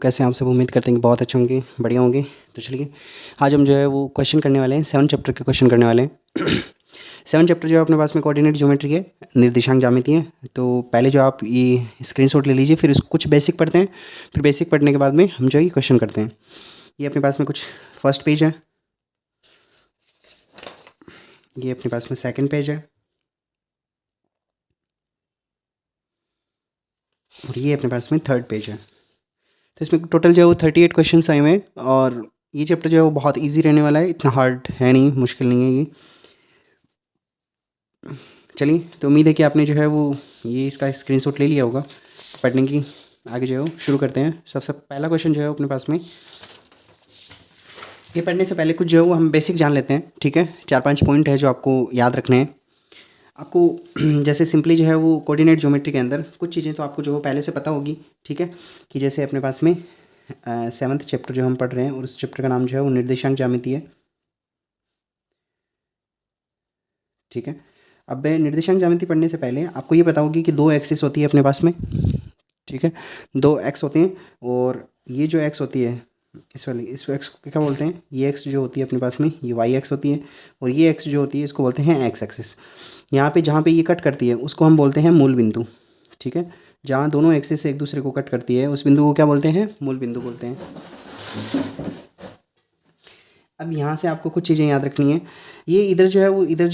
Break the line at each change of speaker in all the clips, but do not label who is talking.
कैसे हैं आप सब। उम्मीद करते हैं कि बहुत अच्छे होंगे, बढ़िया होंगे। तो चलिए आज हम जो है वो क्वेश्चन करने वाले हैं, 7 चैप्टर के क्वेश्चन करने वाले हैं। 7 चैप्टर जो है अपने पास में कोऑर्डिनेट ज्योमेट्री है, निर्देशांक ज्यामिति है। तो पहले जो आप ये स्क्रीनशॉट ले लीजिए, फिर उसको कुछ बेसिक पढ़ते हैं, फिर बेसिक पढ़ने के बाद में हम जो है ये क्वेश्चन करते हैं। ये अपने पास में कुछ फर्स्ट पेज है, ये अपने पास में सेकंड पेज है, और ये अपने पास में थर्ड पेज है। तो इसमें टोटल जो है वो 38 क्वेश्चन आए हुए हैं, और ये चैप्टर जो है वो बहुत इजी रहने वाला है, इतना हार्ड है नहीं, मुश्किल नहीं है ये। चलिए, तो उम्मीद है कि आपने जो है वो ये इसका स्क्रीनशॉट ले लिया होगा पढ़ने की। आगे जो है वो शुरू करते हैं। सबसे पहला क्वेश्चन जो है अपने पास में, ये पढ़ने से पहले कुछ जो है वो हम बेसिक जान लेते हैं, ठीक है। 4-5 पॉइंट है जो आपको याद रखने हैं। आपको जैसे सिंपली जो है वो कोऑर्डिनेट ज्योमेट्री के अंदर कुछ चीज़ें तो आपको जो है पहले से पता होगी, ठीक है। कि जैसे अपने पास में 7th चैप्टर जो हम पढ़ रहे हैं, और उस चैप्टर का नाम जो है वो निर्देशांक ज्यामिति है, ठीक है। अब निर्देशांक ज्यामिति पढ़ने से पहले आपको ये पता होगी कि 2 एक्सिस होती है अपने पास में, ठीक है। 2 एक्स होते हैं, और ये जो एक्स होती है इस एक्स को क्या बोलते हैं, ये एक्स जो होती है अपने पास में ये वाई एक्स होती है, और ये एक्स जो होती है इसको बोलते हैं एक्स एक्सिस। यहाँ पे जहाँ पे ये कट करती है उसको हम बोलते हैं मूल बिंदु, ठीक है। जहाँ दोनों एक्सिस एक दूसरे को कट करती है उस बिंदु को क्या बोलते हैं, मूल बिंदु बोलते हैं। अब यहाँ से आपको कुछ चीज़ें याद रखनी है। ये इधर जो है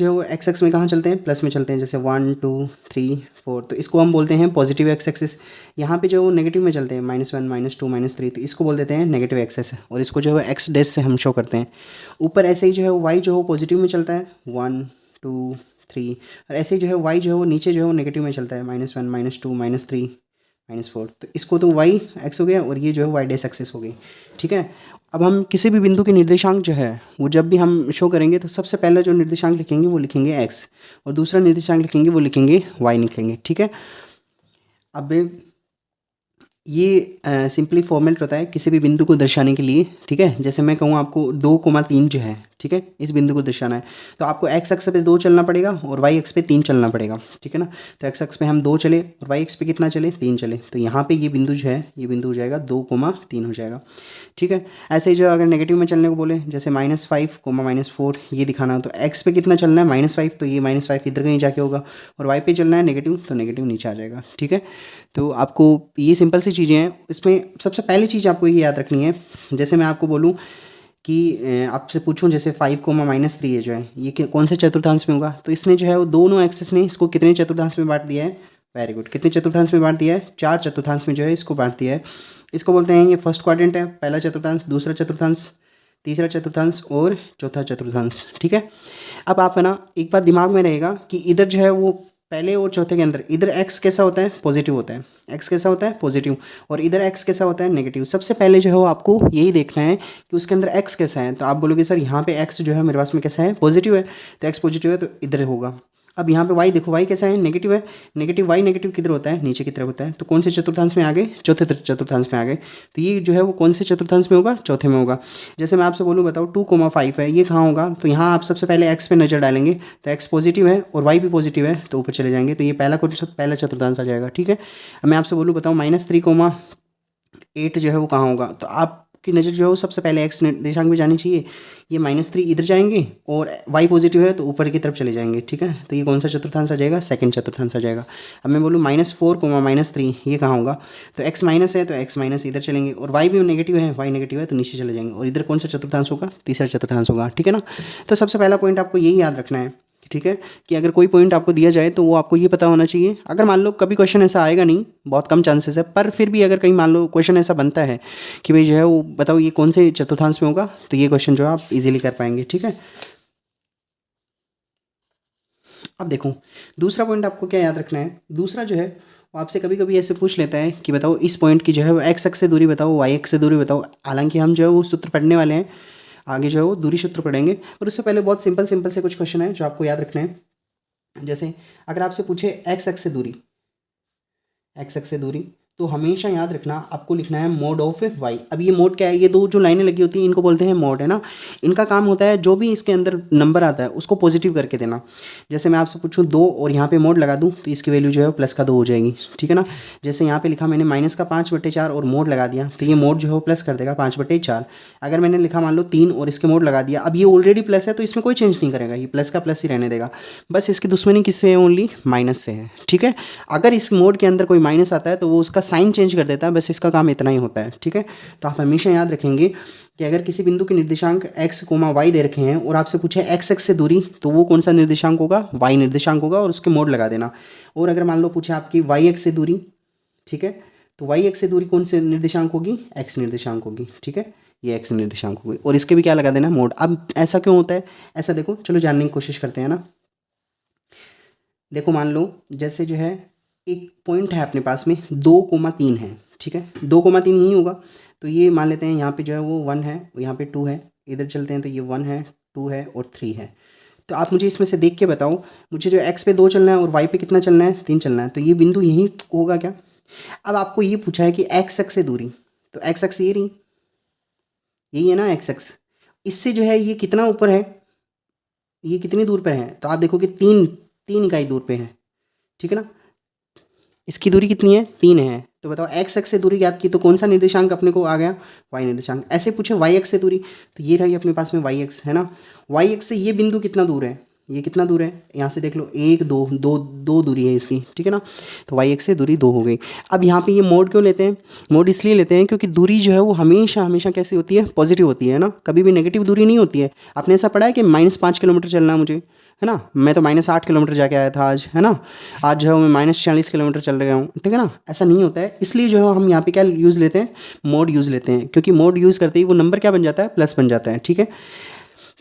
वो एक्स एक्स में कहाँ चलते हैं, प्लस में चलते हैं, जैसे 1 2 3 4, तो इसको हम बोलते हैं पॉजिटिव एक्स एक्सिस। यहाँ पे जो वो नेगेटिव में चलते हैं, -1 -2 -3, तो इसको बोल देते हैं नेगेटिव एक्सेस, और इसको जो है एक्स डैश से हम शो करते हैं। ऊपर ऐसे ही जो है वाई जो है पॉजिटिव में चलता है, 1 2 3, और ऐसे ही जो है वाई जो है वो नीचे जो है वो नेगेटिव में चलता है, -1 -2 -3 -4, तो इसको तो वाई एक्स हो गया, और ये जो है वाई डैश एक्सिस हो गई, ठीक है। अब हम किसी भी बिंदु के निर्देशांक जो है वो जब भी हम शो करेंगे तो सबसे पहला जो निर्देशांक लिखेंगे वो लिखेंगे एक्स, और दूसरा निर्देशांक लिखेंगे वो लिखेंगे वाई लिखेंगे, ठीक है। अब ये सिंपली फॉर्मेट होता है किसी भी बिंदु को दर्शाने के लिए, ठीक है। जैसे मैं कहूँ आपको 2,3 जो है, ठीक है, इस बिंदु को दर्शाना है, तो आपको एक्स अक्ष पे 2 चलना पड़ेगा और वाई अक्ष पे 3 चलना पड़ेगा, ठीक है ना। तो एक्स अक्ष पे हम 2 चले और वाई अक्ष पे कितना चले, 3 चले, तो यहाँ पे ये बिंदु जो है ये बिंदु हो जाएगा 2,3 हो जाएगा, ठीक है। ऐसे ही जो अगर नेगेटिव में चलने को बोले, जैसे -5, -4 ये दिखाना हो, तो एक्स पे कितना चलना है, -5, तो ये -5 इधर कहीं जाके होगा, और वाई पे चलना है नेगेटिव, तो नेगेटिव नीचे आ जाएगा, ठीक है। तो आपको ये सिंपल सी चीज़ें हैं। इसमें सबसे पहली चीज़ आपको ये याद रखनी है, जैसे मैं आपको बोलूँ कि आपसे पूछूं जैसे 5, -3 है जो है ये कौन से चतुर्थांश में होगा, तो इसने जो है वो दोनों एक्सेस ने इसको कितने चतुर्थांश में बांट दिया है, वेरी गुड, कितने चतुर्थांश में बांट दिया है, 4 चतुर्थांश में जो है इसको बांट दिया है। इसको बोलते हैं ये फर्स्ट क्वाड्रेंट है, पहला चतुर्थांश, दूसरा चतुर्थांश, तीसरा चतुर्थांश और चौथा चतुर्थांश, ठीक है। अब आप है ना एक बात दिमाग में रहेगा कि इधर जो है वो पहले और चौथे के अंदर इधर एक्स कैसा होता है, पॉजिटिव होता है, एक्स कैसा होता है, पॉजिटिव, और इधर एक्स कैसा होता है, नेगेटिव। सबसे पहले जो है वो आपको यही देखना है कि उसके अंदर एक्स कैसा है। तो आप बोलोगे सर यहाँ पे एक्स जो है मेरे पास में कैसा है, पॉजिटिव है, तो एक्स पॉजिटिव है तो इधर होगा। अब यहाँ पे वाई देखो, वाई कैसा है, नेगेटिव है, नेगेटिव वाई नेगेटिव किधर होता है, नीचे की तरफ होता है, तो कौन से चतुर्थांश में आ गए, चौथे चतुर्थांश में आ गए। तो ये जो है वो कौन से चतुर्थांश में होगा, चौथे में होगा। जैसे मैं आपसे बोलूँ बताओ 2,5 है, ये कहाँ होगा, तो यहाँ आप सबसे पहले एक्स पे नज़र डालेंगे, तो एक्स पॉजिटिव है और वाई भी पॉजिटिव है, तो ऊपर चले जाएंगे, तो ये पहला चतुर्थांश आ जाएगा, ठीक है। अब मैं आपसे बोलूँ बताओ -3,8 जो है वो कहाँ होगा, तो आपकी नज़र जो है वो सबसे पहले एक्स निर्देशांक में जानी चाहिए, ये -3 इधर जाएंगे, और वाई पॉजिटिव है तो ऊपर की तरफ चले जाएंगे, ठीक है। तो ये कौन सा चतुर्थांश आ जाएगा, सेकंड चतुर्थांश आ जाएगा। अब मैं बोलूँ -4, -3 ये कहाँ होगा, तो एक्स माइनस है तो एक्स माइनस इधर चलेंगे, और वाई भी नेगेटिव है, वाई नेगेटिव है तो नीचे चले जाएंगे, और इधर कौन सा चतुर्थांश होगा, तीसरा चतुर्थांश होगा, ठीक है ना। तो सबसे पहला पॉइंट आपको यही याद रखना है, ठीक है, कि अगर कोई पॉइंट आपको दिया जाए तो वो आपको ये पता होना चाहिए। अगर मान लो कभी क्वेश्चन ऐसा आएगा नहीं, बहुत कम चांसेस है, पर फिर भी अगर कहीं मान लो क्वेश्चन ऐसा बनता है कि भाई जो है वो बताओ ये कौन से चतुर्थांश में होगा, तो ये क्वेश्चन जो है आप इजीली कर पाएंगे, ठीक है। अब देखो दूसरा पॉइंट आपको क्या याद रखना है, दूसरा जो है वो आपसे कभी कभी ऐसे पूछ लेता है कि बताओ इस पॉइंट की जो है वो एक्स अक्ष से दूरी बताओ, वाई अक्ष से दूरी बताओ। हालांकि हम जो है वो सूत्र पढ़ने वाले हैं, आगे जो है वो दूरी सूत्र पढ़ेंगे, पर उससे पहले बहुत सिंपल सिंपल से कुछ क्वेश्चन है जो आपको याद रखना है। जैसे अगर आपसे पूछे एक्स अक्ष से दूरी, एक्स अक्ष से दूरी, तो हमेशा याद रखना आपको लिखना है मोड ऑफ वाई। अब ये मोड क्या है, ये दो जो लाइनें लगी होती हैं इनको बोलते हैं मोड, है ना। इनका काम होता है जो भी इसके अंदर नंबर आता है उसको पॉजिटिव करके देना। जैसे मैं आपसे पूछूं 2 और यहाँ पे मोड लगा दूँ तो इसकी वैल्यू जो है प्लस का 2 हो जाएगी, ठीक है ना। जैसे यहाँ पे लिखा मैंने माइनस का 5/4 और मोड लगा दिया तो ये मोड जो है वो प्लस कर देगा 5/4। अगर मैंने लिखा मान लो 3 और इसके मोड लगा दिया, अब ये ऑलरेडी प्लस है तो इसमें कोई चेंज नहीं करेगा, ये प्लस का प्लस ही रहने देगा। बस इसकी दुश्मनी किससे है, ओनली माइनस से है, ठीक है। अगर इस मोड के अंदर कोई माइनस आता है तो वो उसका साइन चेंज कर देता है, बस इसका काम इतना ही होता है, ठीक है। तो आप हमेशा याद रखेंगे कि अगर किसी बिंदु के निर्देशांक x, y दे रखे हैं और आपसे पूछे x x से दूरी, तो वो कौन सा निर्देशांक होगा, y निर्देशांक होगा और उसके मोड लगा देना। और अगर मान लो पूछे आपकी y x से दूरी, ठीक है, तो y x से दूरी कौन से निर्देशांक होगी, x निर्देशांक होगी, ठीक है, ये x निर्देशांक होगी और इसके भी क्या लगा देना, मोड। अब ऐसा क्यों होता है, ऐसा देखो, चलो जानने की कोशिश करते हैं ना। देखो मान लो जैसे जो है एक पॉइंट है अपने पास में 2,3 है, ठीक है, 2,3 यही होगा। तो ये मान लेते हैं यहाँ पे जो है वो 1 है, यहाँ पे 2 है, इधर चलते हैं तो ये 1 है, 2 है और 3 है। तो आप मुझे इसमें से देख के बताओ, मुझे जो x पे 2 चलना है और y पे कितना चलना है, 3 चलना है, तो ये बिंदु यही होगा क्या। अब आपको ये पूछा है कि x x से दूरी, तो x x ये रही, यही है ना x x। इससे जो है ये कितना ऊपर है, ये कितनी दूर पर है, तो आप देखो कि 3 इकाई दूर पे है, ठीक है ना। इसकी दूरी कितनी है, 3 है। तो बताओ x x से दूरी ज्ञात की तो कौन सा निर्देशांक अपने को आ गया, y निर्देशांक। ऐसे पूछे y x से दूरी, तो ये रही अपने पास में y x, है ना। y x से ये बिंदु कितना दूर है, ये कितना दूर है, यहाँ से देख लो 1 2 2 2 दूरी है इसकी, ठीक है ना। तो y x से दूरी 2 हो गई। अब यहाँ पे ये मोड क्यों लेते हैं, मोड इसलिए लेते हैं क्योंकि दूरी जो है वो हमेशा हमेशा कैसी होती है, पॉजिटिव होती है ना, कभी भी नेगेटिव दूरी नहीं होती है। आपने ऐसा पढ़ा है कि -5 किलोमीटर चलना है मुझे, है ना, मैं तो -8 किलोमीटर जाके आया था आज, है ना। आज जो है मैं -40 किलोमीटर चल रहा हूँ, ठीक है ना। ऐसा नहीं होता है, इसलिए जो है हम यहाँ पे क्या यूज़ लेते हैं, मोड यूज़ लेते हैं, क्योंकि मोड यूज़ करते ही वो नंबर क्या बन जाता है, प्लस बन जाता है, ठीक है।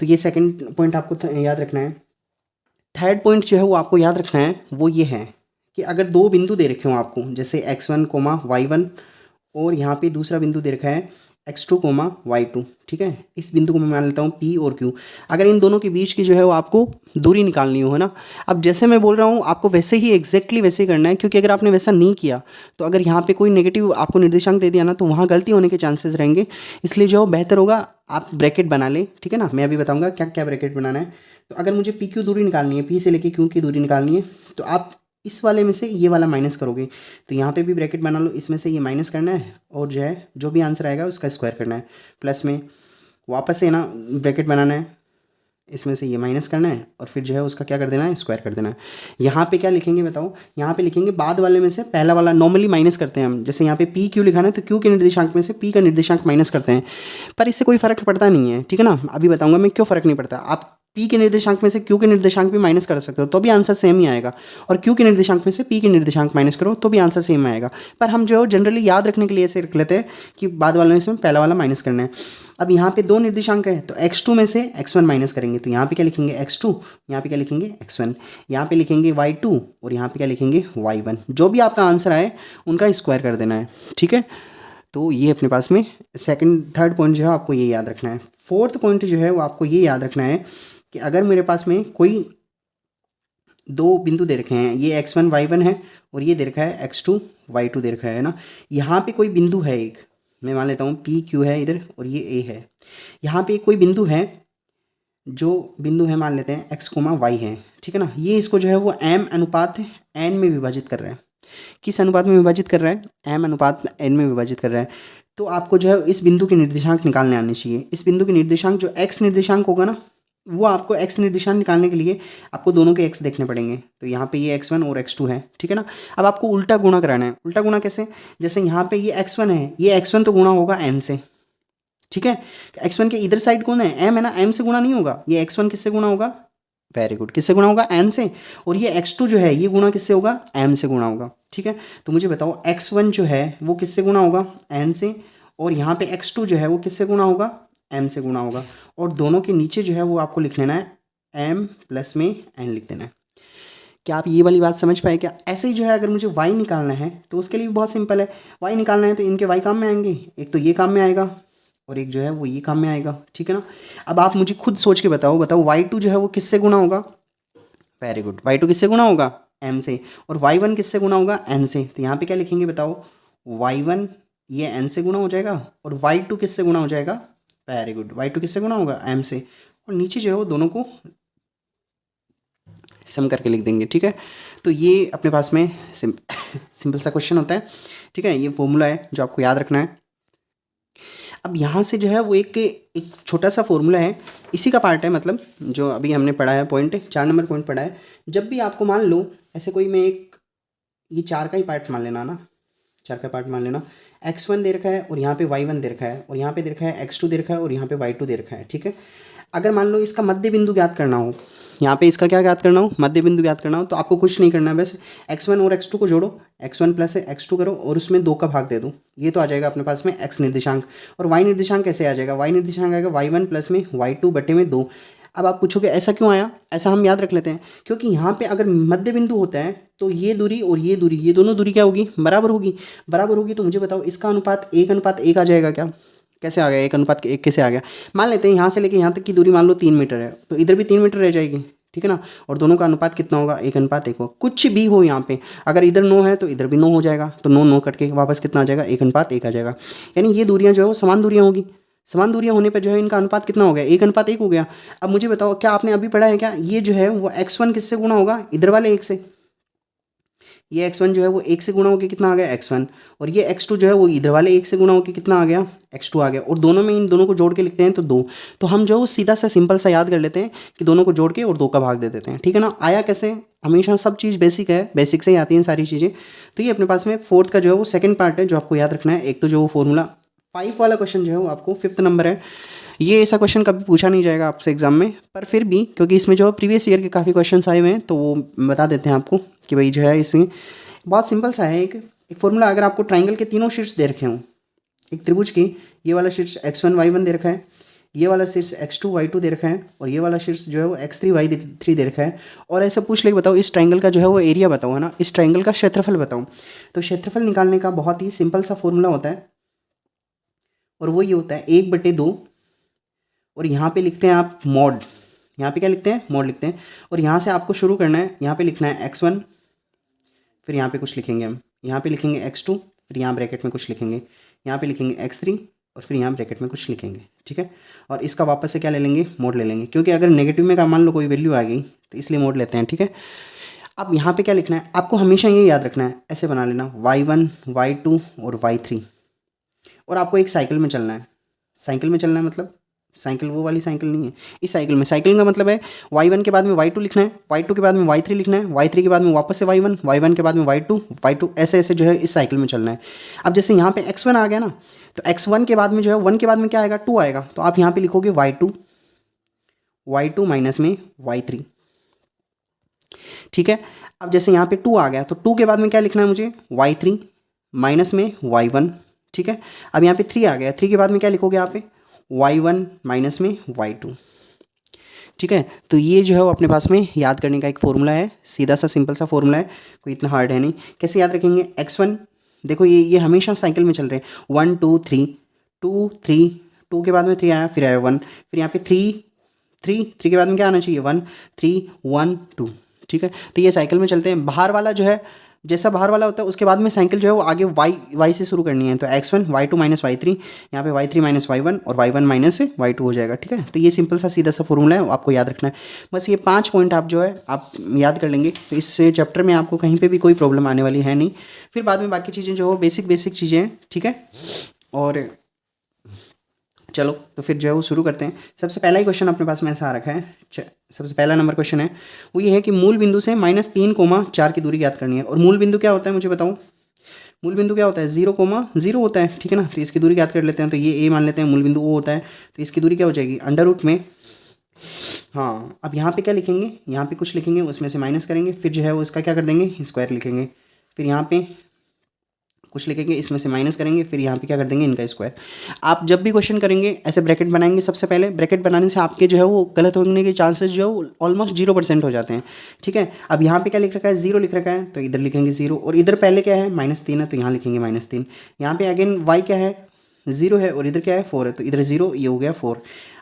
तो ये सेकंड पॉइंट आपको याद रखना है। थर्ड पॉइंट जो है वो आपको याद रखना है, वो ये है कि अगर दो बिंदु दे रखे हो आपको, जैसे x1, y1 और यहाँ पे दूसरा बिंदु दे रखा है x2, y2, ठीक है। इस बिंदु को मैं मान लेता हूँ p और q। अगर इन दोनों के बीच की जो है वो आपको दूरी निकालनी हो, है ना। अब जैसे मैं बोल रहा हूँ आपको वैसे ही एग्जैक्टली वैसे ही करना है, क्योंकि अगर आपने वैसा नहीं किया तो अगर यहाँ पे कोई नेगेटिव आपको निर्देशांक दे दिया ना तो वहाँ गलती होने के चांसेस रहेंगे। इसलिए जो बेहतर होगा आप ब्रैकेट बना लें, ठीक है ना। मैं अभी बताऊँगा क्या क्या ब्रैकेट बनाना है। तो अगर मुझे पी क्यू दूरी निकालनी है, पी से लेके क्यू की दूरी निकालनी है, तो आप इस वाले में से ये वाला माइनस करोगे। तो यहाँ पे भी ब्रैकेट बना लो, इसमें से ये माइनस करना है और जो है जो भी आंसर आएगा उसका स्क्वायर करना है। प्लस में वापस से ना ब्रैकेट बनाना है, इसमें से ये माइनस करना है और फिर जो है उसका क्या कर देना है, स्क्वायर कर देना है। यहाँ पे क्या लिखेंगे बताओ, यहाँ पे लिखेंगे बाद वाले में से पहला वाला। नॉर्मली माइनस करते हैं हम, जैसे यहाँ पे पी क्यू लिखा है तो क्यू के निर्देशांक में से पी का निर्देशांक माइनस करते हैं, पर इससे कोई फर्क पड़ता नहीं है, ठीक है ना। अभी बताऊंगा मैं क्यों फर्क नहीं पड़ता। आप पी के निर्देशांक में से क्यू के निर्देशांक भी माइनस कर सकते हो तो भी आंसर सेम ही आएगा, और क्यू के निर्देशांक में से पी के निर्देशांक माइनस करो तो भी आंसर सेम आएगा। पर हम जो जनरली याद रखने के लिए ऐसे रख लेते हैं कि बाद वाले में इसमें पहला वाला माइनस करना है। अब यहाँ पे दो निर्देशांक है तो x2 में से x1 माइनस करेंगे, तो यहाँ पे क्या लिखेंगे x2, यहाँ पे क्या लिखेंगे x1, यहाँ पे लिखेंगे y2 और यहाँ पे क्या लिखेंगे y1। जो भी आपका आंसर आए उनका स्क्वायर कर देना है, ठीक है। तो ये अपने पास में थर्ड पॉइंट जो है आपको ये याद रखना है। फोर्थ पॉइंट जो है वो आपको ये याद रखना है कि अगर मेरे पास में कोई दो बिंदु दे रखे हैं, ये x1 y1 है और ये दे रखा है x2 y2 दे रखा है ना। यहाँ पे कोई बिंदु है एक, मैं मान लेता हूँ पी क्यू है इधर और ये ए है। यहाँ पे कोई बिंदु है, जो बिंदु है मान लेते हैं x, y है, ठीक है ना। ये इसको जो है वो m अनुपात n में विभाजित कर रहा है। किस अनुपात में विभाजित कर रहा है, m अनुपात n में विभाजित कर रहा है। तो आपको जो है इस बिंदु के निर्देशांक निकालने आने चाहिए। इस बिंदु के निर्देशांक जो x निर्देशांक होगा ना, वो आपको x निर्देशांक निकालने के लिए आपको दोनों के x देखने पड़ेंगे। तो यहाँ पे ये x1 और x2 है, ठीक है ना। अब आपको उल्टा गुणा कराना है। उल्टा गुणा कैसे, जैसे यहाँ पे ये x1 है, ये x1 तो गुणा होगा n से, ठीक है। x1 के इधर साइड कौन है, m है ना, m से गुणा नहीं होगा। ये x1 किससे गुणा होगा, वेरी गुड, किससे गुणा होगा, n से। और ये x2 जो है ये गुणा किससे होगा, m से गुणा होगा, ठीक है। तो मुझे बताओ x1 जो है वो किससे गुणा होगा, n से, और यहाँ पे x2 जो है वो किससे गुणा होगा, m से गुणा होगा। और दोनों के नीचे जो है वो आपको लिख लेना है m प्लस में n लिख देना है। क्या आप ये वाली बात समझ पाए क्या। ऐसे ही जो है अगर मुझे y निकालना है तो उसके लिए भी बहुत सिंपल है। y निकालना है तो इनके y काम में आएंगे, एक तो ये काम में आएगा और एक जो है वो ये काम में आएगा, ठीक है ना। अब आप मुझे खुद सोच के बताओ y2 जो है वो किससे गुणा होगा, वेरी गुड, y2 किससे गुणा होगा, m से, और y1 किससे गुणा होगा, n से। तो यहाँ पे क्या लिखेंगे बताओ, y1 ये n से गुणा हो जाएगा और y2 किससे गुणा हो जाएगा, वेरी गुड, y2 किससे गुणा होगा, m से, और नीचे जो है वो दोनों को सम करके लिख देंगे, ठीक है। तो ये अपने पास में सिंपल सा क्वेश्चन होता है, ठीक है। ये फॉर्मूला है जो आपको याद रखना है। अब यहाँ से जो है वो एक छोटा सा फॉर्मूला है, इसी का पार्ट है, मतलब जो अभी हमने पढ़ा है पॉइंट, 4 नंबर पॉइंट पढ़ा है। जब भी आपको मान लो ऐसे कोई मैं ये 4 का ही पार्ट मान लेना ना, 4 का पार्ट मान लेना, x1 दे रखा है और यहाँ पे y1 दे रखा है और यहाँ पे दे रखा है x2 दे रखा है और यहाँ पे y2 दे रखा है, ठीक है। अगर मान लो इसका मध्य बिंदु ज्ञात करना हो, यहाँ पे इसका क्या ज्ञात करना हो, मध्य बिंदु ज्ञात करना हो, तो आपको कुछ नहीं करना है, बस x1 और x2 को जोड़ो, x1 प्लस x2 करो और उसमें 2 का भाग दे दो, ये तो आ जाएगा अपने पास में x निर्देशांक। और y निर्देशांक कैसे आ जाएगा, y निर्देशांक आएगा y1 प्लस में y2 बटे में 2। अब आप पूछोगे ऐसा क्यों आया, ऐसा हम याद रख लेते हैं, क्योंकि यहाँ पे अगर मध्य बिंदु होता है तो ये दूरी और ये दूरी, ये दोनों दूरी क्या होगी, बराबर होगी, बराबर होगी। तो मुझे बताओ इसका अनुपात 1:1 आ जाएगा क्या, कैसे आ गया, 1:1 कैसे आ गया। मान लेते हैं यहाँ से लेके यहाँ तक की दूरी मान लो 3 मीटर है, तो इधर भी 3 मीटर रह जाएगी, ठीक है ना। और दोनों का अनुपात कितना होगा, 1:1 होगा। कुछ भी हो यहाँ पे, अगर इधर 9 है तो इधर भी 9 हो जाएगा, तो 9 कट के वापस कितना आ जाएगा, 1:1 आ जाएगा। यानी ये दूरियाँ जो है वो समान दूरियाँ होगी, समान दूरियाँ होने पर जो है इनका अनुपात कितना हो गया, 1:1 हो गया। अब मुझे बताओ क्या आपने अभी पढ़ा है क्या, ये जो है वो x1 किससे गुणा होगा, इधर वाले 1 से, ये x1 जो है वो 1 से गुणा होकर कितना आ गया, x1, और ये x2 जो है वो इधर वाले 1 से गुणा होकर कितना आ गया, x2 आ गया। और दोनों में इन दोनों को जोड़ के लिखते हैं तो 2। तो हम जो सीधा सा सिंपल सा याद कर लेते हैं कि दोनों को जोड़ के और 2 का भाग दे देते हैं, ठीक है ना। आया कैसे, हमेशा सब चीज़ बेसिक है, बेसिक से ही आती हैं सारी चीज़ें। तो ये अपने पास में 4th का जो है वो सेकंड पार्ट है जो आपको याद रखना है। एक तो जो वो फॉर्मूला 5 वाला क्वेश्चन जो है वो आपको 5th नंबर है। ये ऐसा क्वेश्चन कभी पूछा नहीं जाएगा आपसे एग्जाम में, पर फिर भी क्योंकि इसमें जो प्रीवियस ईयर के काफ़ी क्वेश्चंस आए हुए हैं तो वो बता देते हैं आपको कि भाई जो है इसमें बहुत सिंपल सा है। एक फॉर्मूला, अगर आपको ट्राइंगल के तीनों शीट्स दे रखे हों, एक त्रिभुज की ये वाला शीट्स x1 y1 दे रखा है, ये वाला शीट्स x2 y2 दे रखा है और ये वाला शीट्स जो है वो x3 y3 दे रखा है, और ऐसा पूछ ले बताओ इस ट्राइंगल का जो है वो एरिया बताओ, है ना, इस ट्राइंगल का क्षेत्रफल बताओ। तो क्षेत्रफल निकालने का बहुत ही सिंपल सा फॉर्मूला होता है और वो ये होता है 1/2, और यहाँ पे लिखते हैं आप मॉड, यहाँ पे क्या लिखते हैं, मॉड लिखते हैं। और यहाँ से आपको शुरू करना है, यहाँ पे लिखना है x1, फिर यहाँ पे कुछ लिखेंगे हम, यहाँ पे लिखेंगे x2, फिर यहाँ ब्रैकेट में कुछ लिखेंगे, यहाँ पे लिखेंगे x3 और फिर यहाँ ब्रैकेट में कुछ लिखेंगे, ठीक है। और इसका वापस से क्या ले लेंगे, मोड ले लेंगे, क्योंकि अगर नेगेटिव में का मान लो कोई वैल्यू आ गई तो इसलिए मोड लेते हैं, ठीक है। अब यहाँ पे क्या लिखना है, आपको हमेशा ये याद रखना है, ऐसे बना लेना y1 y2 और y3, और आपको एक साइकिल में चलना है। साइकिल में चलना है मतलब साइकिल वो वाली साइकिल नहीं है, इस साइकिल में, साइकिल का मतलब है y1 के बाद में y2 लिखना है, y2 के बाद में y3 लिखना है, y3 के बाद में वापस से y1, y1 के बाद में y2 ऐसे ऐसे जो है इस साइकिल में चलना है। अब जैसे यहाँ पे x1 आ गया ना, तो x1 के बाद में जो है 1 के बाद में क्या आएगा, 2 आएगा, तो आप यहाँ पे लिखोगे y2 माइनस में y3, ठीक है। अब जैसे यहाँ पे 2 आ गया तो 2 के बाद में क्या लिखना है मुझे, y3 माइनस में y1, ठीक है। अब यहाँ पे 3 आ गया, 3 के बाद में क्या लिखोगे यहाँ पे, y1 माइनस में y2, ठीक है। तो ये जो है वो अपने पास में याद करने का एक फॉर्मूला है, सीधा सा सिंपल सा फॉर्मूला है, कोई इतना हार्ड है नहीं। कैसे याद रखेंगे, x1 देखो ये हमेशा साइकिल में चल रहे हैं, 1 2 3 2 3, 2 के बाद में 3 आया, फिर आया 1, फिर यहाँ पे 3 के बाद में क्या आना चाहिए, 1 3 1 2, ठीक है। तो ये साइकिल में चलते हैं। बाहर वाला जो है, जैसा बाहर वाला होता है उसके बाद में साइकिल जो है वो आगे y से शुरू करनी है, तो x1 y2 माइनस y3, यहाँ पे y3 माइनस y1 और y1 माइनस y2 हो जाएगा, ठीक है। तो ये सिंपल सा सीधा सा फॉर्मूला है, आपको याद रखना है। बस ये 5 पॉइंट आप जो है आप याद कर लेंगे, तो इस चैप्टर में आपको कहीं पर भी कोई प्रॉब्लम आने वाली है नहीं। फिर बाद में बाकी चीज़ें जो हो बेसिक चीज़ें हैं, ठीक है। और चलो तो फिर जो है वो शुरू करते हैं। सबसे पहला ही क्वेश्चन अपने पास में ऐसा आ रखा है, सबसे पहला नंबर क्वेश्चन है वो ये है कि मूल बिंदु से -3,4 की दूरी ज्ञात करनी है। और मूल बिंदु क्या होता है मुझे बताओ, मूल बिंदु क्या होता है, 0,0 होता है, ठीक है ना। तो इसकी दूरी ज्ञात कर लेते हैं, तो ये ए मान लेते हैं, मूल बिंदु ओ होता है, तो इसकी दूरी क्या हो जाएगी, अंडर रूट में, हाँ। अब यहाँ पे क्या लिखेंगे, यहाँ पे कुछ लिखेंगे, उसमें से माइनस करेंगे, फिर जो है वो इसका क्या कर देंगे, स्क्वायर लिखेंगे, फिर यहाँ पे कुछ लिखेंगे, इसमें से माइनस करेंगे, फिर यहाँ पे क्या कर देंगे, इनका स्क्वायर। आप जब भी क्वेश्चन करेंगे ऐसे ब्रैकेट बनाएंगे, सबसे पहले ब्रैकेट बनाने से आपके जो है वो गलत होने के चांसेस जो है वो ऑलमोस्ट 0% हो जाते हैं, ठीक है। अब यहाँ पे क्या लिख रखा है, 0 लिख रखा है, तो इधर लिखेंगे 0, और इधर पहले क्या है, -3 है, तो यहाँ लिखेंगे -3। यहाँ पे अगेन y क्या है, 0 है, और इधर क्या है 4 है, तो इधर 0, ये हो गया 4।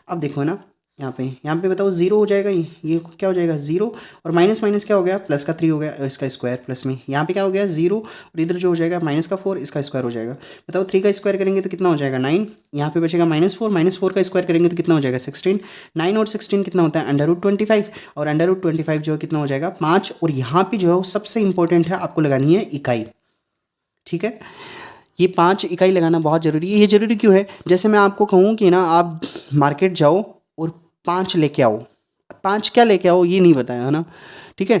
अब देखो ना, यहाँ पे बताओ जीरो हो जाएगा, ये क्या हो जाएगा जीरो, और माइनस माइनस क्या हो गया, प्लस का 3 हो गया, इसका स्क्वायर प्लस में यहाँ पे क्या हो गया जीरो, और इधर जो हो जाएगा माइनस का 4, इसका स्क्वायर हो जाएगा। बताओ 3 का स्क्वायर करेंगे तो कितना हो जाएगा 9, यहाँ पे बचेगा -4 का स्क्वायर करेंगे तो कितना हो जाएगा 16, 9 और 16 कितना होता है √25, और √25 जो है कितना हो जाएगा 5, और यहाँ पे जो है सबसे इंपॉर्टेंट है आपको लगानी है इकाई। ठीक है, ये 5 इकाई लगाना बहुत ज़रूरी है। ये ज़रूरी क्यों है, जैसे मैं आपको कहूँ कि ना आप मार्केट जाओ और 5 लेके आओ, 5 क्या लेके आओ ये नहीं बताया है ना, ठीक है,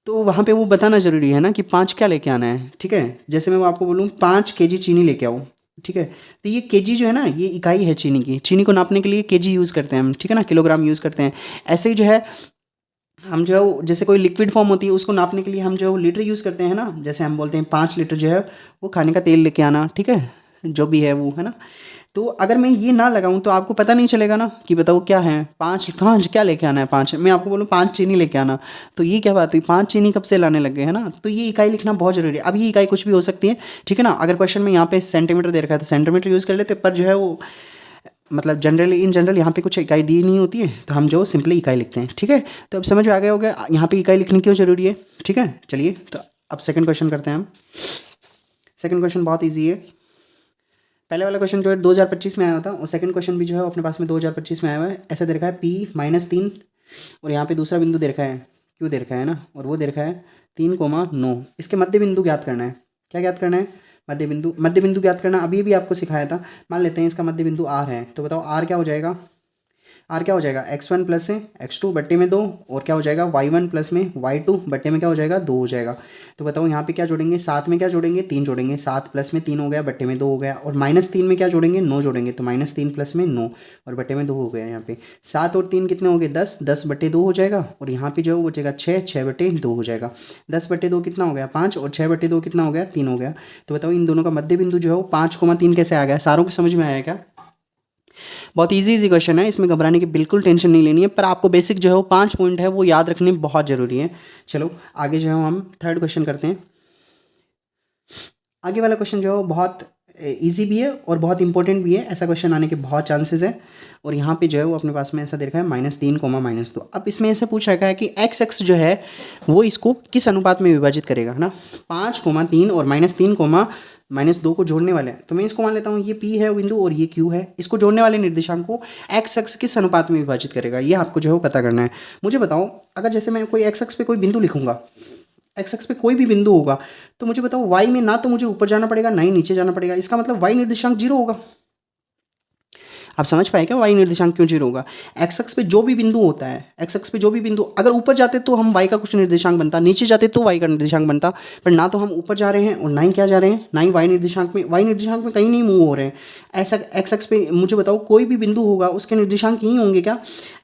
तो वहाँ पे वो बताना ज़रूरी है ना कि 5 क्या लेके आना है। ठीक है, जैसे मैं आपको बोलूँ 5 kg चीनी लेके आओ, ठीक है, तो ये केजी जो है ना ये इकाई है चीनी की, चीनी को नापने के लिए केजी यूज़ करते हैं हम, ठीक है ना, किलोग्राम यूज़ करते हैं। ऐसे ही जो है हम जो है जैसे कोई लिक्विड फॉर्म होती है उसको नापने के लिए हम जो लीटर यूज़ करते हैं ना, जैसे हम बोलते हैं 5 लीटर जो है वो खाने का तेल लेके आना, ठीक है, जो भी है वो है ना। तो अगर मैं ये ना लगाऊं तो आपको पता नहीं चलेगा ना कि बताओ क्या है, 5 क्या लेके आना है, 5 मैं आपको बोलूँ 5 चीनी लेके आना, तो ये क्या बात हुई, 5 चीनी कब से लाने लग गए है ना। तो ये इकाई लिखना बहुत ज़रूरी है। अब ये इकाई कुछ भी हो सकती है, ठीक है ना, अगर क्वेश्चन में यहाँ पे सेंटीमीटर दे रखा है तो सेंटीमीटर यूज़ कर लेते, पर जो है वो मतलब जनरली इन जनरल यहाँ पे कुछ इकाई दी नहीं होती है तो हम जो सिंपली इकाई लिखते हैं। ठीक है, तो अब समझ में आ गया होगा यहाँ पे इकाई लिखनी क्यों ज़रूरी है। ठीक है, चलिए तो अब सेकंड क्वेश्चन करते हैं हम। सेकंड क्वेश्चन बहुत इजी है। पहले वाला क्वेश्चन जो है 2025 में आया था, और सेकंड क्वेश्चन भी जो है अपने पास में 2025 में आया हुआ है। ऐसा दे रखा है P-3, और यहाँ पे दूसरा बिंदु दे रखा है Q दे रखा है ना, और वो दे रखा है 3,9। इसके मध्य बिंदु ज्ञात करना है। क्या ज्ञात करना है, मध्य बिंदु ज्ञात करना। अभी भी आपको सिखाया था। मान लेते हैं इसका मध्य बिंदु R है, तो बताओ R क्या हो जाएगा, R क्या हो जाएगा x1 प्लस से x2 बट्टे में 2, और क्या हो जाएगा y1 प्लस में y2 बट्टे में क्या हो जाएगा 2 हो जाएगा। तो बताओ यहाँ पे क्या जोड़ेंगे, 7 में क्या जोड़ेंगे 3 जोड़ेंगे, 7 प्लस में 3 हो गया बट्टे में 2 हो गया, और -3 में क्या जोड़ेंगे 9 जोड़ेंगे, तो -3 प्लस में 9 और बट्टे में 2 हो गया। यहाँ पे 7 और 3 कितने हो गए 10, 10 बट्टे 2 हो जाएगा, और यहाँ पे जो है वो बचेगा 6, 6 बट्टे 2 हो जाएगा। 10 बट्टे 2 कितना हो गया 5, और 6 बट्टे 2 कितना हो गया 3 हो गया। तो बताओ इन दोनों का मध्य बिंदु जो है वो 5,3 कैसे आ गया। सारों को समझ में आया क्या। बहुत इजी क्वेश्चन है, इसमें घबराने की बिल्कुल टेंशन नहीं लेनी है, पर आपको बेसिक जो है वो 5 पॉइंट है वो याद रखने बहुत ज़रूरी है। चलो आगे जो है हम थर्ड क्वेश्चन करते हैं। आगे वाला क्वेश्चन जो है वो बहुत इजी भी है और बहुत इंपॉर्टेंट भी है। ऐसा क्वेश्चन आने के बहुत चांसेस है, और यहाँ पे जो है वो अपने पास में ऐसा देखा है -3, -2। अब इसमें ऐसे पूछ रखा है कि x जो है वो इसको किस अनुपात में विभाजित करेगा, है ना। 5,3 और -3, -2 को जोड़ने वाले हैं, तो मैं इसको मान लेता हूँ ये P है बिंदु और ये Q है। इसको जोड़ने वाले निर्देशांक को x किस अनुपात में विभाजित करेगा, ये आपको जो है वो पता करना है। मुझे बताओ, अगर जैसे मैं कोई x पे कोई बिंदु लिखूंगा, x पे कोई भी बिंदु होगा, तो मुझे बताओ y में ना तो मुझे ऊपर जाना पड़ेगा ना ही नीचे जाना पड़ेगा। इसका मतलब y निर्देशांक 0 होगा। आप समझ पाए क्या y निर्देशांक क्यों 0 होगा। x पे जो भी बिंदु होता है, x पे जो भी बिंदु अगर ऊपर जाते तो हम y का कुछ निर्देशांक बनता, नीचे जाते तो y का निर्देशांक बनता, पर ना तो हम ऊपर जा रहे हैं और ना ही क्या जा रहे हैं, ना ही y निर्देशांक में कहीं नहीं मूव हो रहे हैं। ऐसा x पे मुझे बताओ कोई भी बिंदु होगा उसके निर्देशांक यही होंगे क्या,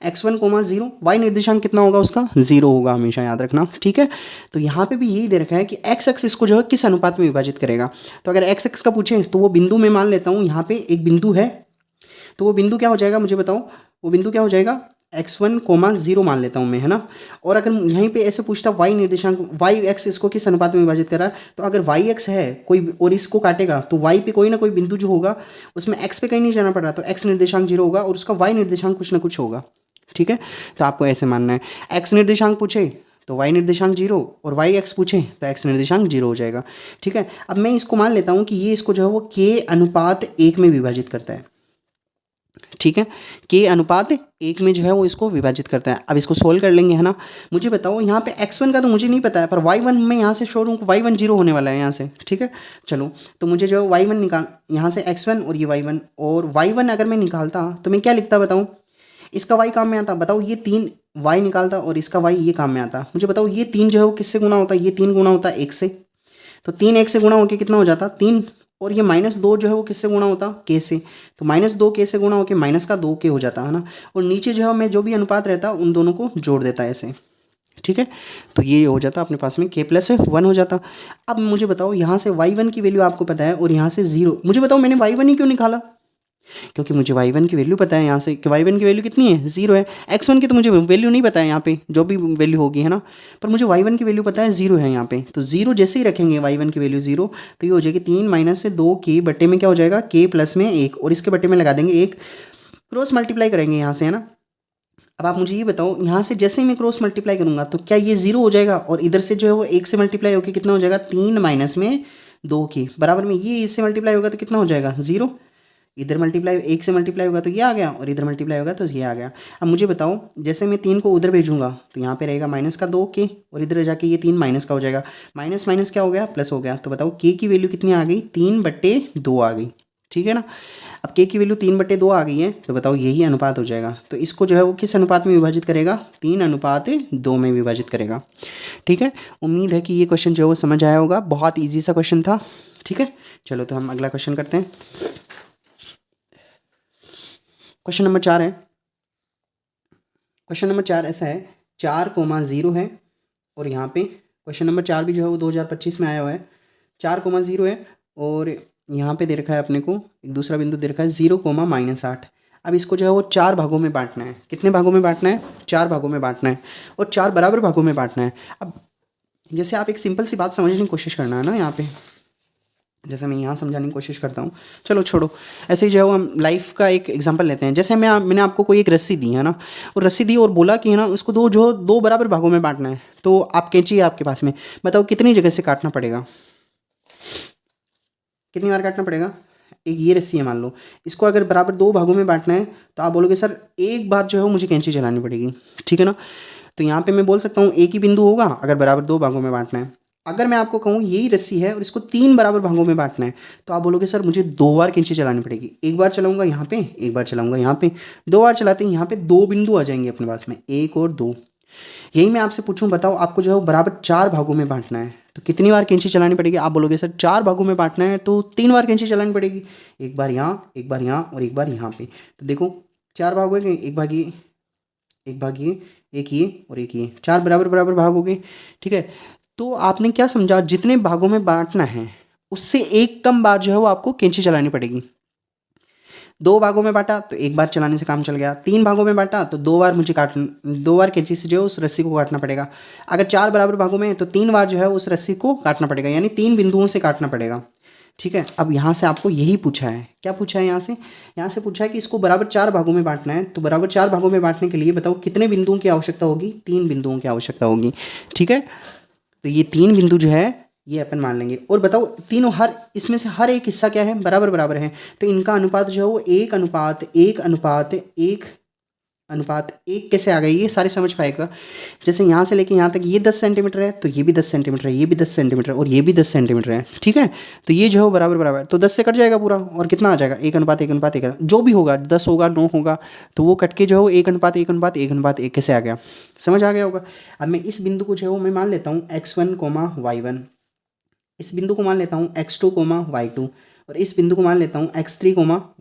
x1, 0, y निर्देशांक कितना होगा उसका 0 होगा, हमेशा याद रखना। ठीक है, तो यहाँ पे भी यही दे रखा है कि x इसको जो है किस अनुपात में विभाजित करेगा। तो अगर x का पूछे तो वो बिंदु में मान लेता हूँ, यहाँ पे एक बिंदु है, तो वो बिंदु क्या हो जाएगा मुझे बताओ, वो बिंदु क्या हो जाएगा x1, 0 मान लेता हूँ मैं, है ना। और अगर यहीं पे ऐसे पूछता y निर्देशांक y इसको किस अनुपात में विभाजित करा, तो अगर y है कोई और इसको काटेगा तो y पे कोई ना कोई बिंदु जो होगा उसमें x पे कहीं नहीं जाना पड़ रहा, तो x निर्देशांक 0 होगा और उसका y निर्देशांक कुछ ना कुछ होगा। ठीक है, तो आपको ऐसे मानना है। x निर्देशांक पूछे तो y निर्देशांक 0, और y पूछे तो x निर्देशांक 0 हो जाएगा। ठीक है, अब मैं इसको मान लेता हूँ कि ये इसको जो है वो k/1 में विभाजित करता है। ठीक है, k/1 में जो है वो इसको विभाजित करता है। अब इसको सोल्व कर लेंगे, है ना। मुझे बताओ यहाँ पे x1 का तो मुझे नहीं पता है, पर y1 में यहाँ से शो रूम y1 0 होने वाला है यहाँ से। ठीक है, चलो तो मुझे जो है y1 निकाल, यहाँ से x1 और ये y1, और y1 अगर मैं निकालता तो मैं क्या लिखता बताऊँ, इसका y काम में आता, बताओ ये 3 y निकालता और इसका y ये काम में आता। मुझे बताओ ये 3 जो है वो किससे गुना होता है, ये 3 गुना होता है 1 से, तो 3 1 से गुना होकर कितना हो जाता 3, और ये -2 जो है वो किससे गुणा होता k से, तो -2 k से गुणा होकर -2k हो जाता है ना। और नीचे जो है मैं जो भी अनुपात रहता उन दोनों को जोड़ देता ऐसे। ठीक है, तो ये हो जाता अपने पास में k+1 हो जाता। अब मुझे बताओ यहाँ से y1 की वैल्यू आपको पता है और यहाँ से 0, मुझे बताओ मैंने y1 ही क्यों निकाला, क्योंकि मुझे y1 की वैल्यू पता है यहाँ से कि y1 की वैल्यू कितनी है 0 है। x1 की तो मुझे वैल्यू नहीं पता है यहाँ पे, जो भी वैल्यू होगी, है ना, पर मुझे y1 की वैल्यू पता है 0 है यहाँ पे। तो 0 जैसे ही रखेंगे y1 की वैल्यू 0, तो ये हो जाएगी 3 - 2k बट्टे में क्या हो जाएगा k+1, और इसके बट्टे में लगा देंगे 1, क्रॉस मल्टीप्लाई करेंगे यहाँ से, है ना। अब आप मुझे ये बताओ, यहाँ से जैसे ही मैं क्रॉस मल्टीप्लाई करूँगा तो क्या ये 0 हो जाएगा, और इधर से जो है वो 1 से मल्टीप्लाई होकर कितना हो जाएगा, 3 माइनस में 2 की बराबर में ये इससे मल्टीप्लाई होगा तो कितना हो जाएगा, 0। इधर मल्टीप्लाई 1 से मल्टीप्लाई होगा तो ये आ गया, और इधर मल्टीप्लाई होगा तो ये आ गया। अब मुझे बताओ, जैसे मैं 3 को उधर भेजूंगा तो यहाँ पे रहेगा माइनस का 2 के, और इधर जाके ये 3 माइनस का हो जाएगा, माइनस माइनस क्या हो गया, प्लस हो गया। तो बताओ के की वैल्यू कितनी आ गई, 3/2 आ गई, ठीक है ना। अब के की वैल्यू 3/2 आ गई है, तो बताओ यही अनुपात हो जाएगा। तो इसको जो है वो किस अनुपात में विभाजित करेगा, 3:2 में विभाजित करेगा, ठीक है। उम्मीद है कि ये क्वेश्चन जो है वो समझ आया होगा, बहुत ईजी सा क्वेश्चन था, ठीक है। चलो तो हम अगला क्वेश्चन करते हैं। क्वेश्चन नंबर 4 है। क्वेश्चन नंबर 4 ऐसा है, 4,0 है, और यहाँ पे क्वेश्चन नंबर 4 भी जो है वो 2025 में आया हुआ है। 4,0 है, और यहाँ पे दे रखा है अपने को एक दूसरा बिंदु दे रखा है 0,-8। अब इसको जो है वो 4 भागों में बांटना है। कितने भागों में बांटना है, 4 भागों में बांटना है, और 4 बराबर भागों में बांटना है। अब जैसे आप एक सिंपल सी बात समझने की कोशिश करना है ना, यहाँ पे जैसे मैं यहाँ समझाने की कोशिश करता हूँ। चलो छोड़ो, ऐसे ही जो है वो हम लाइफ का एक एग्जांपल लेते हैं। जैसे मैंने आपको कोई एक रस्सी दी है ना, और रस्सी दी और बोला कि है ना उसको दो बराबर भागों में बांटना है। तो आप कैंची है आपके पास में, बताओ कितनी जगह से काटना पड़ेगा, कितनी बार काटना पड़ेगा। एक ये रस्सी है मान लो, इसको अगर बराबर 2 भागों में बांटना है तो आप बोलोगे सर एक बार जो है वो मुझे कैंची चलानी पड़ेगी, ठीक है ना। तो यहाँ पे मैं बोल सकता हूँ एक ही बिंदु होगा अगर बराबर 2 भागों में बांटना है। अगर मैं आपको कहूँ यही रस्सी है और इसको 3 बराबर भागों में बांटना है, तो आप बोलोगे सर मुझे 2 बार कैंची चलानी पड़ेगी। एक बार चलाऊंगा यहाँ पे, एक बार चलाऊंगा यहाँ पे, 2 बार चलाते हैं यहाँ पे 2 बिंदु आ जाएंगे अपने पास में, 1 और 2। यही मैं आपसे पूछूं, बताओ आपको जो है वो बराबर 4 भागों में बांटना है तो कितनी बार कैंची चलानी पड़ेगी। आप बोलोगे सर 4 भागों में बांटना है तो 3 बार कैंची चलानी पड़ेगी, एक बार यहाँ, एक बार यहाँ, और एक बार यहाँ पे। तो देखो 4 भाग हो गए, एक भाग ये, एक भाग ये, एक ये और एक ये, 4 बराबर बराबर भाग हो गए, ठीक है। तो आपने क्या समझा, जितने भागों में बांटना है उससे एक कम बार जो है वो आपको कैंची चलानी पड़ेगी। 2 भागों में बांटा तो एक बार चलाने से काम चल गया, 3 भागों में बांटा तो 2 बार मुझे 2 बार कैंची से जो है उस रस्सी को काटना पड़ेगा। अगर 4 बराबर भागों में तो 3 बार जो है उस रस्सी को काटना पड़ेगा, यानी 3 बिंदुओं से काटना पड़ेगा, ठीक है। अब यहाँ से आपको यही पूछा है, क्या पूछा है यहाँ से पूछा है कि इसको बराबर 4 भागों में बांटना है। तो बराबर 4 भागों में बांटने के लिए बताओ कितने बिंदुओं की आवश्यकता होगी, 3 बिंदुओं की आवश्यकता होगी, ठीक है। तो ये 3 बिंदु जो है ये अपन मान लेंगे। और बताओ तीनों इसमें से हर एक हिस्सा क्या है, बराबर बराबर है। तो इनका अनुपात जो है वो 1:1:1:1 कैसे आ गया, ये सारे समझ पाएगा। जैसे यहाँ से लेके यहाँ तक ये 10 सेंटीमीटर है तो ये भी 10 सेंटीमीटर है, ये भी 10 सेंटीमीटर और ये भी 10 सेंटीमीटर है, ठीक है। तो ये जो है वो बराबर बराबर, तो 10 से कट जाएगा पूरा, और कितना आ जाएगा 1:1:1 जो भी होगा, 10 होगा 9 होगा, तो वो कट के जो है वो 1:1:1:1 कैसे आ गया, समझ आ गया होगा। अब मैं इस बिंदु को जो है वो मैं मान लेता हूँ x1, y1, इस बिंदु को मान लेता हूँ x2, y2, और इस बिंदु को मान लेता हूँ x3,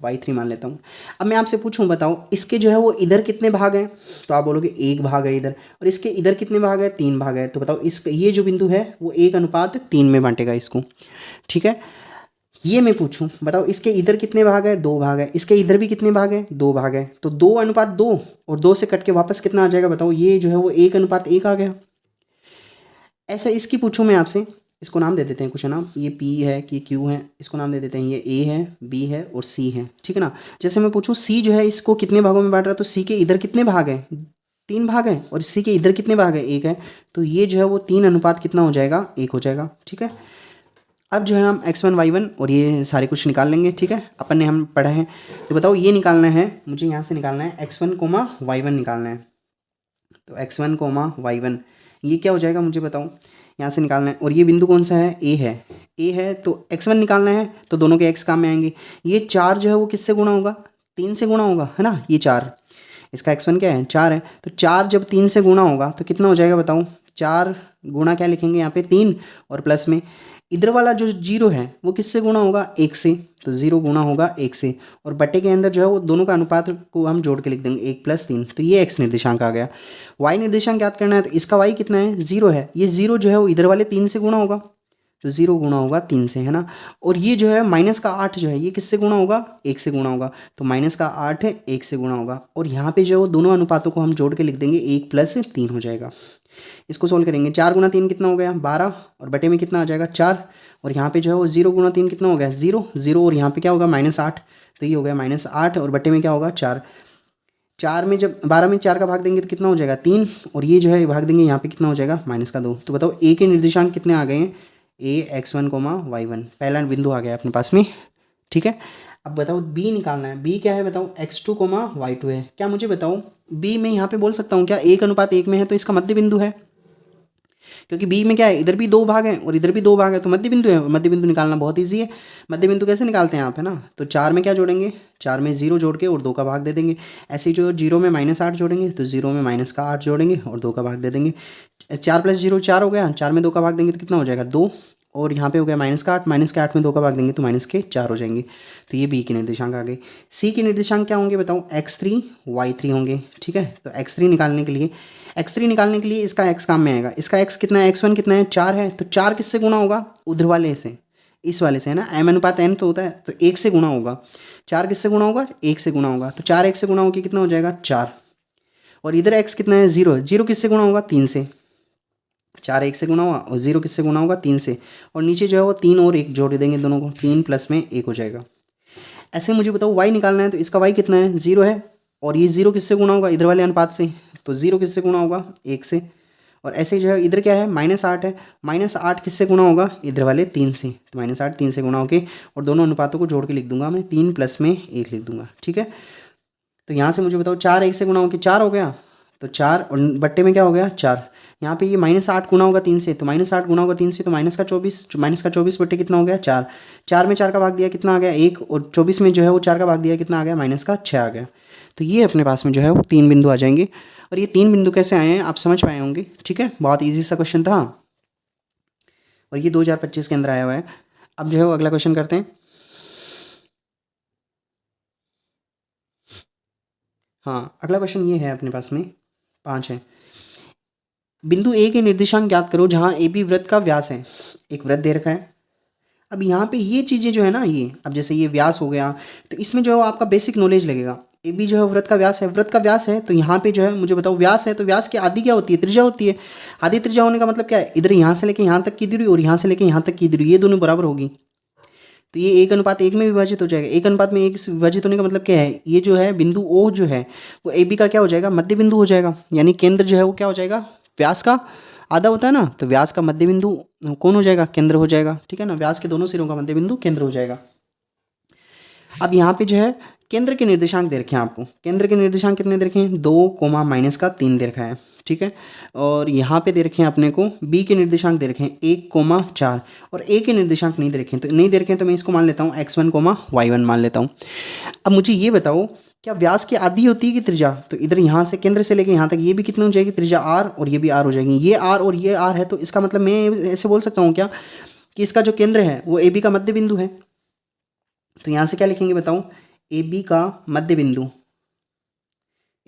y3 मान लेता हूँ। अब मैं आपसे पूछूं, बताओ इसके जो है वो इधर कितने भाग हैं, तो आप बोलोगे 1 भाग है इधर, और इसके इधर कितने भाग है, 3 भाग है। तो बताओ इस ये जो बिंदु है वो 1:3 में बांटेगा इसको, ठीक है। ये मैं पूछूं, बताओ इसके इधर कितने भाग है, 2 भाग है, इसके इधर भी कितने भाग है, 2 भाग है। तो 2:2, और 2 से कट के वापस कितना आ जाएगा, बताओ ये जो है वो 1:1 आ गया। ऐसा इसकी पूछूं मैं आपसे, इसको नाम दे देते हैं कुछ नाम, ये P है कि Q है, इसको नाम दे देते हैं, ये A है, B है और C है, ठीक है ना। जैसे मैं पूछूं C जो है इसको कितने भागों में बांट रहा है, तो C के इधर कितने भाग हैं, 3 भाग हैं, और C के इधर कितने भाग हैं, 1 है। तो ये जो है वो 3 अनुपात कितना हो जाएगा, 1 हो जाएगा, ठीक है। अब जो है हम x1, y1 और ये सारे कुछ निकाल लेंगे, ठीक है। अपन ने हम पढ़ा है, तो बताओ ये निकालना है मुझे, यहाँ से निकालना है x1, y1 निकालना है। तो x1, y1 ये क्या हो जाएगा मुझे बताओ, यहाँ से निकालना है। और ये बिंदु कौन सा है, ए है, तो x1 निकालना है तो दोनों के x काम में आएंगे। ये 4 जो है वो किससे गुणा होगा, 3 से गुणा होगा, है ना। ये 4, इसका x1 क्या है, 4 है, तो 4 जब 3 से गुणा होगा तो कितना हो जाएगा बताओ, 4 गुणा क्या लिखेंगे यहाँ पे 3, और प्लस में इधर वाला जो 0 है वो किससे गुणा होगा, 1 से, तो 0 गुणा होगा 1 से, और बटे के अंदर जो है वो दोनों का अनुपात को हम जोड़ के लिख देंगे 1 + 3, तो ये x निर्देशांक आ गया। y निर्देशांक याद करना है, तो इसका y कितना है, 0 है। ये 0 जो है वो इधर वाले 3 से गुणा होगा, तो 0 गुणा होगा 3 से, है ना। और ये जो है -8 जो है ये किससे गुणा होगा, 1 से गुणा होगा, तो -8 है 1 से गुणा होगा। और यहाँ पे जो है वो दोनों अनुपातों को हम जोड़ के लिख देंगे 1 + 3 हो जाएगा। इसको सोल्व करेंगे, 4 × 3 कितना हो गया, 12, और बटे में कितना आ जाएगा 4, और यहाँ पे जो है वो 0 × 3 कितना हो गया, 0, और यहाँ पे क्या होगा -8, तो ये हो गया -8, और बटे में क्या होगा 4, 4 में जब 12 में 4 का भाग देंगे तो कितना हो जाएगा 3, और ये जो है भाग देंगे यहाँ पे कितना हो जाएगा -2। तो बताओ ए के निर्देशांक कितने आ गए हैं, a x1, y1, पहला बिंदु आ गया अपने पास में, ठीक है। अब बताओ बी निकालना है, बी क्या है बताओ, x2, y2 है। क्या मुझे बताओ बी में यहाँ पे बोल सकता हूँ क्या 1:1 में है, तो इसका मध्य बिंदु है, क्योंकि बी में क्या है, इधर भी 2 भाग हैं और इधर भी 2 भाग है, तो मध्य बिंदु है। मध्य बिंदु निकालना बहुत ईजी है। मध्य बिंदु कैसे निकालते हैं आप, है ना, तो 4 में क्या जोड़ेंगे, 4 में 0 जोड़ के और 2 का भाग दे देंगे। ऐसे ही जो 0 में -8 जोड़ेंगे तो 0 में -8 जोड़ेंगे और 2 का भाग दे देंगे। 4 + 0 4 हो गया, 4 में 2 का भाग देंगे तो कितना हो जाएगा 2, और यहाँ पे हो गया -8, -8 में 2 का भाग देंगे तो -4 हो जाएंगे। तो ये बी के निर्देशांक आ गए। सी के निर्देशांक क्या होंगे बताओ, x3, y3 होंगे, ठीक है। तो x3 निकालने के लिए इसका x काम में आएगा। इसका x कितना है, x1 कितना है 4 है, तो 4 किससे गुणा होगा, उधर वाले से, इस वाले से, है ना, m/n तो होता है, तो 1 से गुणा होगा। 4 किससे गुणा होगा, 1 से गुणा होगा, तो 4 1 से गुणा होकर कितना हो जाएगा 4, और इधर x कितना है 0, 0 किससे गुणा होगा 3 से, 4 1 से गुणा हुआ और 0 किससे गुणा होगा 3 से, और नीचे जो है वो 3 और 1 जोड़ देंगे दोनों को, 3 + में 1 हो जाएगा। ऐसे मुझे बताओ y निकालना है, तो इसका y कितना है 0 है, और ये 0 किससे गुणा होगा इधर वाले अनुपात से, तो 0 किससे गुणा होगा 1 से, और ऐसे जो है इधर क्या है -8 है, -8 किससे गुणा होगा इधर वाले 3 से, तो -8 3 से गुणा होके, और दोनों अनुपातों को जोड़ के लिख दूंगा मैं, 3 + में 1 लिख दूंगा, ठीक है। तो यहाँ से मुझे बताओ 4 1 से गुणा होकर 4 हो गया, तो 4 और बट्टे में क्या हो गया 4, यहाँ पे ये -8 गुणा होगा 3 से, तो -8 गुणा होगा 3 से, तो -24 बट्टे कितना हो गया 4, 4 में 4 का भाग दिया कितना आ गया 1, और 24 में जो है वो 4 का भाग दिया कितना आ गया -6 आ गया। तो ये अपने पास में जो है वो 3 बिंदु आ जाएंगे, और ये 3 बिंदु कैसे आए हैं आप समझ पाए होंगे, ठीक है। बहुत ईजी सा क्वेश्चन था, और ये 2025 के अंदर आया हुआ है। अब जो है वो अगला क्वेश्चन करते हैं। हाँ, अगला क्वेश्चन ये है अपने पास में 5 है। बिंदु ए के निर्देशांक ज्ञात करो जहाँ ए बी वृत्त का व्यास है। एक वृत्त दे रखा है। अब यहाँ पे ये चीज़ें जो है ना, ये अब जैसे ये व्यास हो गया, तो इसमें जो है आपका बेसिक नॉलेज लगेगा। ए बी जो है वृत्त का व्यास है, वृत्त का व्यास है, तो यहाँ पे जो है मुझे बताओ व्यास है, तो व्यास की आधी क्या होती है, त्रिज्या होती है। आधी त्रिज्या होने का मतलब क्या है, इधर यहाँ से लेके यहाँ तक की दूरी और यहाँ से लेके यहाँ तक की दूरी, ये दोनों बराबर होगी, तो ये 1:1 में विभाजित हो जाएगा। 1:1 से विभाजित होने का मतलब क्या है, ये जो है बिंदु ओ जो है वो ए बी का क्या हो जाएगा, मध्य बिंदु हो जाएगा। यानी केंद्र जो है वो क्या हो जाएगा, व्यास का आधा होता है ना, तो व्यास का मध्य बिंदु कौन हो जाएगा, केंद्र हो जाएगा, ठीक है ना। व्यास के दोनों सिरों का मध्य बिंदु केंद्र हो जाएगा। अब यहाँ पे जो है केंद्र के निर्देशांक दे रखे हैं आपको। केंद्र के निर्देशांक कितने दे रखे हैं, 2, -3 दे रखा है, ठीक है। और यहाँ पे दे रखे हैं अपने को बी के निर्देशांक दे रखे हैं 1, 4, और ए के निर्देशांक नहीं दे रखे हैं, तो नहीं दे रखे हैं तो मैं इसको मान लेता हूँ x1, y1 मान लेता हूँ। अब मुझे ये बताओ क्या व्यास की आधी होती है कि त्रिज्या, तो इधर यहाँ से केंद्र से लेके यहाँ तक ये भी कितनी हो जाएगी त्रिज्या r, और ये भी r हो जाएगी। ये r और ये r है, तो इसका मतलब मैं ऐसे बोल सकता हूँ क्या कि इसका जो केंद्र है वो ए बी का मध्य बिंदु है। तो यहाँ से क्या लिखेंगे बताओ, ए बी का मध्य बिंदु,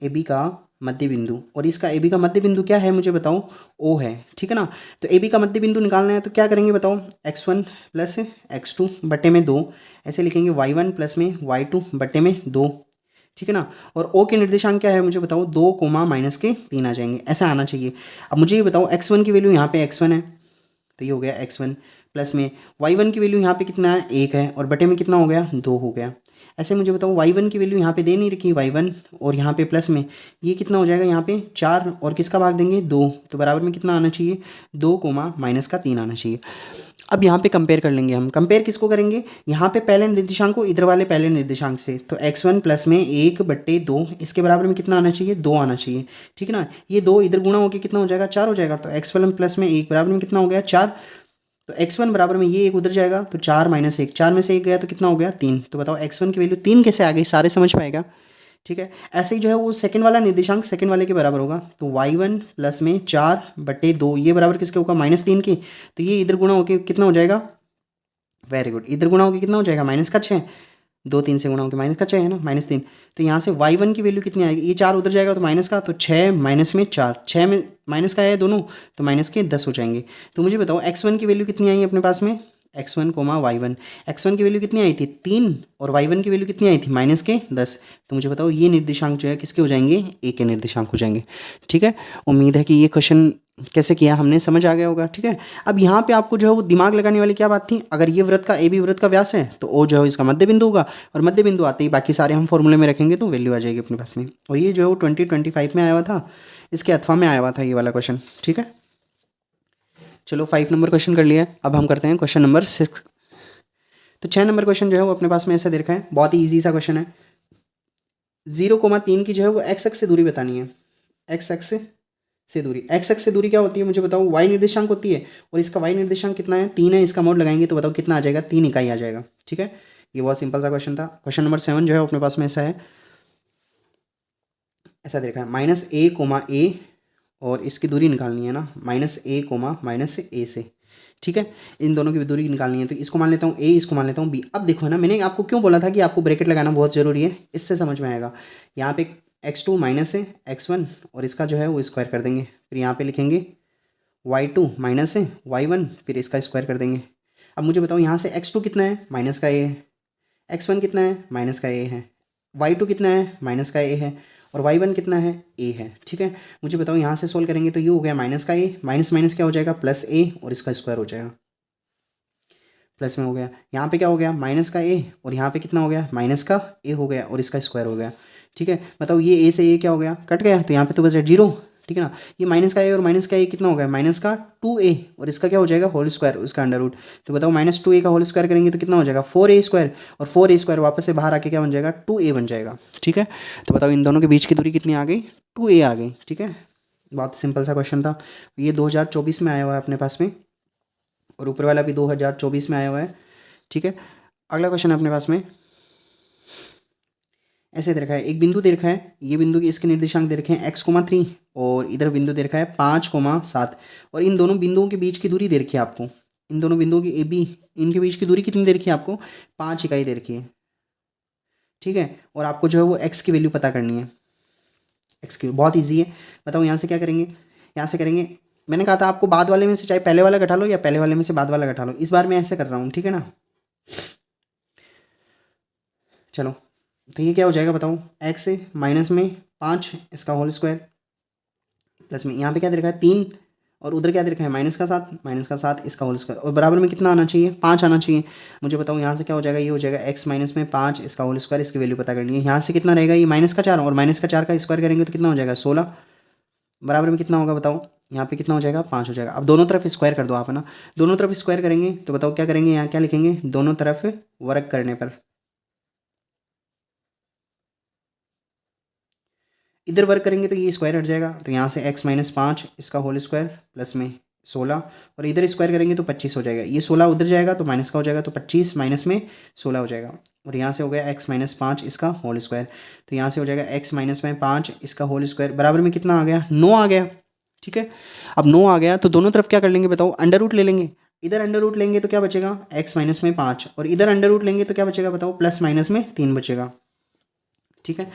ए बी का मध्य बिंदु, और इसका ए बी का मध्य बिंदु क्या है मुझे बताओ, ओ है, ठीक है ना। तो ए बी का मध्य बिंदु निकालना है, तो क्या करेंगे बताओ, x1 + x2 बटे में 2, ऐसे लिखेंगे y1 + में y2 बटे में 2, ठीक है ना। और ओ के निर्देशांक क्या है मुझे बताओ, 2, -3 आ जाएंगे, ऐसा आना चाहिए। अब मुझे ये बताओ x1 की वैल्यू यहाँ पे x1 है, तो ये हो गया x1, प्लस में y1 की वैल्यू यहाँ पे कितना है 1 है, और बटे में कितना हो गया 2 हो गया। ऐसे मुझे बताओ y1 की वैल्यू यहाँ पे दे नहीं रखी, y1, और यहाँ पे प्लस में ये कितना हो जाएगा यहाँ पे 4, और किसका भाग देंगे 2, तो बराबर में कितना आना चाहिए 2, -3 आना चाहिए। अब यहाँ पे कंपेयर कर लेंगे हम। कंपेयर किसको करेंगे, यहाँ पे पहले निर्देशांक को इधर वाले पहले निर्देशांक से, तो x1 + में 1/2 इसके बराबर में कितना आना चाहिए 2 आना चाहिए, ठीक है ना। ये 2 इधर गुणा होकर कितना हो जाएगा 4 हो जाएगा, तो x1 + में 1 बराबर में कितना हो गया 4, तो x1 बराबर में ये 1 उधर जाएगा, तो 4 - 1, 4 में से 1 गया तो कितना हो गया 3। तो बताओ x1 की वैल्यू 3 कैसे आ गई, सारे समझ पाएगा, ठीक है। ऐसे ही जो है वो सेकंड वाला निर्देशांक सेकंड वाले के बराबर होगा, तो y1 + में 4/2 ये बराबर किसके होगा -3 के, तो ये इधर गुणा होकर कितना हो जाएगा, वेरी गुड, इधर गुणा होकर कितना हो जाएगा -6, 2 3 से गुणा होकर -6 है ना, -3। तो यहाँ से y1 की वैल्यू कितनी आएगी, ये 4 उधर जाएगा तो माइनस का, तो 6 माइनस में 4, 6 में माइनस का है दोनों, तो माइनस के 10 हो जाएंगे। तो मुझे बताओ x1 की वैल्यू कितनी आई अपने पास में, x1, y1, x1 की वैल्यू कितनी आई थी 3, और y1 की वैल्यू कितनी आई थी -10। तो मुझे बताओ ये निर्देशांक जो है किसके हो जाएंगे, ए के निर्देशांक हो जाएंगे, ठीक है। उम्मीद है कि ये क्वेश्चन कैसे किया हमने, समझ आ गया होगा। ठीक है, अब यहाँ पे आपको जो है वो दिमाग लगाने वाली क्या बात थी, अगर ये वृत्त का ए बी वृत्त का व्यास है तो ओ जो है इसका मध्य बिंदु होगा, और मध्य बिंदु आते ही बाकी सारे हम फॉर्मूले में रखेंगे तो वैल्यू आ जाएगी अपने पास में। और ये जो है वो 2025 में आया हुआ था, इसके अथवा में आया हुआ था ये वाला क्वेश्चन। ठीक है, चलो 5 नंबर क्वेश्चन कर लिया। अब हम करते हैं क्वेश्चन नंबर 6। तो 6 नंबर क्वेश्चन जो है वो अपने पास में ऐसा दे रखा है, बहुत ही ईजी सा क्वेश्चन है। 0,3 की जो है वो एक्स एक्स से दूरी बतानी है। एक्स एक्स से दूरी, एक्स एक्स से दूरी क्या होती है मुझे बताओ, वाई निर्देशांक होती है, और इसका वाई निर्देशांक कितना है, 3 है। इसका मोड लगाएंगे तो बताओ कितना आ जाएगा, 3 इकाई आ जाएगा। ठीक है, ये बहुत सिंपल सा क्वेश्चन था। क्वेश्चन नंबर 7 जो है अपने पास में ऐसा है, ऐसा देखा है -a, और इसकी दूरी निकालनी है ना, -a, से। ठीक है, इन दोनों की भी दूरी निकालनी है, तो इसको मान लेता हूँ a, इसको मान लेता हूँ b। अब देखो ना, मैंने आपको क्यों बोला था कि आपको ब्रैकेट लगाना बहुत ज़रूरी है, इससे समझ में आएगा। यहाँ पे x2 माइनस है x1, और इसका जो है वो स्क्वायर कर देंगे, फिर यहाँ पे लिखेंगे y2 माइनस है y1, फिर इसका स्क्वायर कर देंगे। अब मुझे बताओ यहाँ से x2 कितना है, माइनस का a है, x1 कितना है, माइनस का a है, y2 कितना है, माइनस का a है, और y1 कितना है, a है। ठीक है, मुझे बताओ यहाँ से सोल्व करेंगे तो ये हो गया माइनस का a, माइनस माइनस क्या हो जाएगा, प्लस a, और इसका स्क्वायर हो जाएगा, प्लस में हो गया। यहाँ पे क्या हो गया, माइनस का a, और यहाँ पे कितना हो गया, माइनस का a हो गया, और इसका स्क्वायर हो गया। ठीक है, बताओ ये a से a क्या हो गया, कट गया, तो यहाँ पे तो बचा 0। ठीक है ना, ये माइनस का a और माइनस का a कितना हो गया, माइनस का 2a, और इसका क्या हो जाएगा, होल स्क्वायर, उसका अंडर रूट। तो बताओ -2a का होल स्क्वायर करेंगे तो कितना हो जाएगा, 4a स्क्वायर, और 4a स्क्वायर वापस से बाहर आके क्या बन जाएगा, 2a बन जाएगा। ठीक है, तो बताओ इन दोनों के बीच की दूरी कितनी आ गई, 2a आ गई। ठीक है, बहुत सिंपल सा क्वेश्चन था। ये 2024 में आया हुआ है अपने पास में, और ऊपर वाला भी 2024 में आया हुआ है। ठीक है, अगला क्वेश्चन है अपने पास में, ऐसे दे रखा है, एक बिंदु दे रखा है, ये बिंदु की इसके निर्देशांक दे रखे हैं x,3, और इधर बिंदु दे रखा है 5,7, और इन दोनों बिंदुओं के बीच की दूरी दे रखी है आपको, इन दोनों बिंदुओं की ए बी, इनके बीच की दूरी कितनी दे रखी है आपको, 5 इकाई दे रखी है। ठीक है, और आपको जो है वो x की वैल्यू पता करनी है, x की, बहुत ईजी है। बताओ यहाँ से क्या करेंगे, यहाँ से करेंगे, मैंने कहा था आपको बाद वाले में से चाहे पहले वाला घटा लो या पहले वाले में से बाद वाला घटा लो, इस बार मैं ऐसे कर रहा हूँ। ठीक है ना, चलो, तो ये क्या हो जाएगा बताओ, x माइनस में 5 इसका होल स्क्वायर, प्लस में यहाँ पे क्या दे रखा है 3, और उधर क्या दे रखा है -7 इसका होल स्क्वायर, और बराबर में कितना आना चाहिए, 5 आना चाहिए। मुझे बताओ यहाँ से क्या हो जाएगा, ये हो जाएगा x माइनस में 5 इसका होल स्क्वायर, इसकी वैल्यू पता करनी है। यहाँ से कितना रहेगा, ये -4, और -4 का स्क्वायर करेंगे तो कितना हो जाएगा, 16, बराबर में कितना होगा बताओ, यहाँ पे कितना हो जाएगा, 5 हो जाएगा। अब दोनों तरफ स्क्वायर कर दो आप, है ना, दोनों तरफ स्क्वायर करेंगे तो बताओ क्या करेंगे, यहाँ क्या लिखेंगे, दोनों तरफ वर्ग करने पर, इधर वर्क करेंगे तो ये स्क्वायर हट जाएगा, तो यहाँ से x-5 इसका होल स्क्वायर, प्लस में 16, और इधर स्क्वायर करेंगे तो 25 हो जाएगा, ये 16 उधर जाएगा तो माइनस का हो जाएगा, तो 25 माइनस में 16 हो जाएगा, और यहाँ से हो गया x-5 इसका होल स्क्वायर, तो यहाँ से हो जाएगा x-5 इसका होल स्क्वायर, बराबर में कितना आ गया, 9 आ गया। ठीक है, अब 9 आ गया तो दोनों तरफ क्या कर लेंगे बताओ, अंडर रूट ले लेंगे, इधर अंडर रूट लेंगे तो क्या बचेगा, x-5, और इधर अंडर रूट लेंगे तो क्या बचेगा बताओ, प्लस माइनस में 3 बचेगा। ठीक है,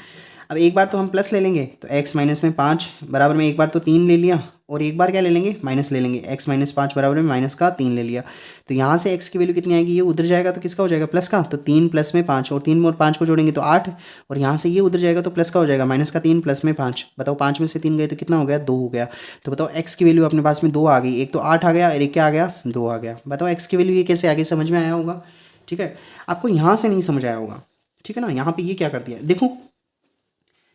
अब एक बार तो हम प्लस ले लेंगे, तो x-5 बराबर में एक बार तो 3 ले लिया, और एक बार क्या ले लेंगे, माइनस ले लेंगे, x-5 बराबर में माइनस का 3 ले लिया, तो यहाँ से x की वैल्यू कितनी आएगी, ये उधर जाएगा तो किसका हो जाएगा, प्लस का, तो 3 प्लस में 5, और 3 और 5 को जोड़ेंगे तो 8, और यहाँ से ये उधर जाएगा तो प्लस का हो जाएगा, माइनस का 3 प्लस में 5, बताओ 5 में से 3 गए तो कितना हो गया, 2 हो गया। तो बताओ x की वैल्यू अपने पास में 2 आ गई, एक तो 8 आ गया और एक क्या आ गया, 2 आ गया। बताओ x की वैल्यू ये कैसे आगे समझ में आया होगा। ठीक है, आपको यहाँ से नहीं समझ आया होगा। ठीक है ना, यहाँ पे ये क्या कर दिया, देखो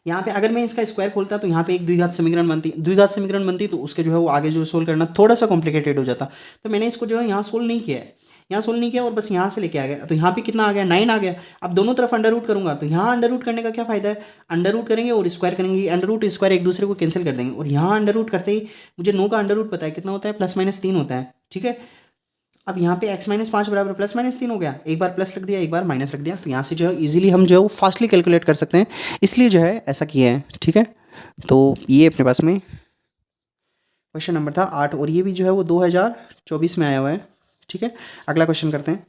यहाँ पे अगर मैं इसका स्क्वायर खोलता तो यहाँ पे एक द्विघात समीकरण बनती, द्विघात समीकरण बनती तो उसके जो है वो आगे जो सोल्व करना थोड़ा सा कॉम्प्लिकेटेड हो जाता, तो मैंने इसको जो है यहाँ सोल्व नहीं किया है, यहाँ सोल्व नहीं किया और बस यहाँ से लेके आ गया, तो यहाँ पे कितना आ गया, 9 आ गया। अब दोनों तरफ अंडर रूट करूँगा तो यहाँ अंडर रूट करने का क्या फायदा है, अंडर रूट करेंगे और स्क्वायर करेंगे, अंडर रूट स्क्वायर एक दूसरे को कैंसिल कर देंगे, और यहाँ अंडर रूट करते ही मुझे 9 का अंडर रूट पता है कितना होता है, +-3 होता है। ठीक है, अब यहाँ पे x-5 बराबर +-3 हो गया, एक बार प्लस रख दिया एक बार माइनस रख दिया, तो यहाँ से जो है इजीली हम जो है वो फास्टली कैलकुलेट कर सकते हैं, इसलिए जो है ऐसा किया है। ठीक है, तो ये अपने पास में क्वेश्चन नंबर था 8, और ये भी जो है वो 2024 में आया हुआ है। ठीक है, अगला क्वेश्चन करते हैं।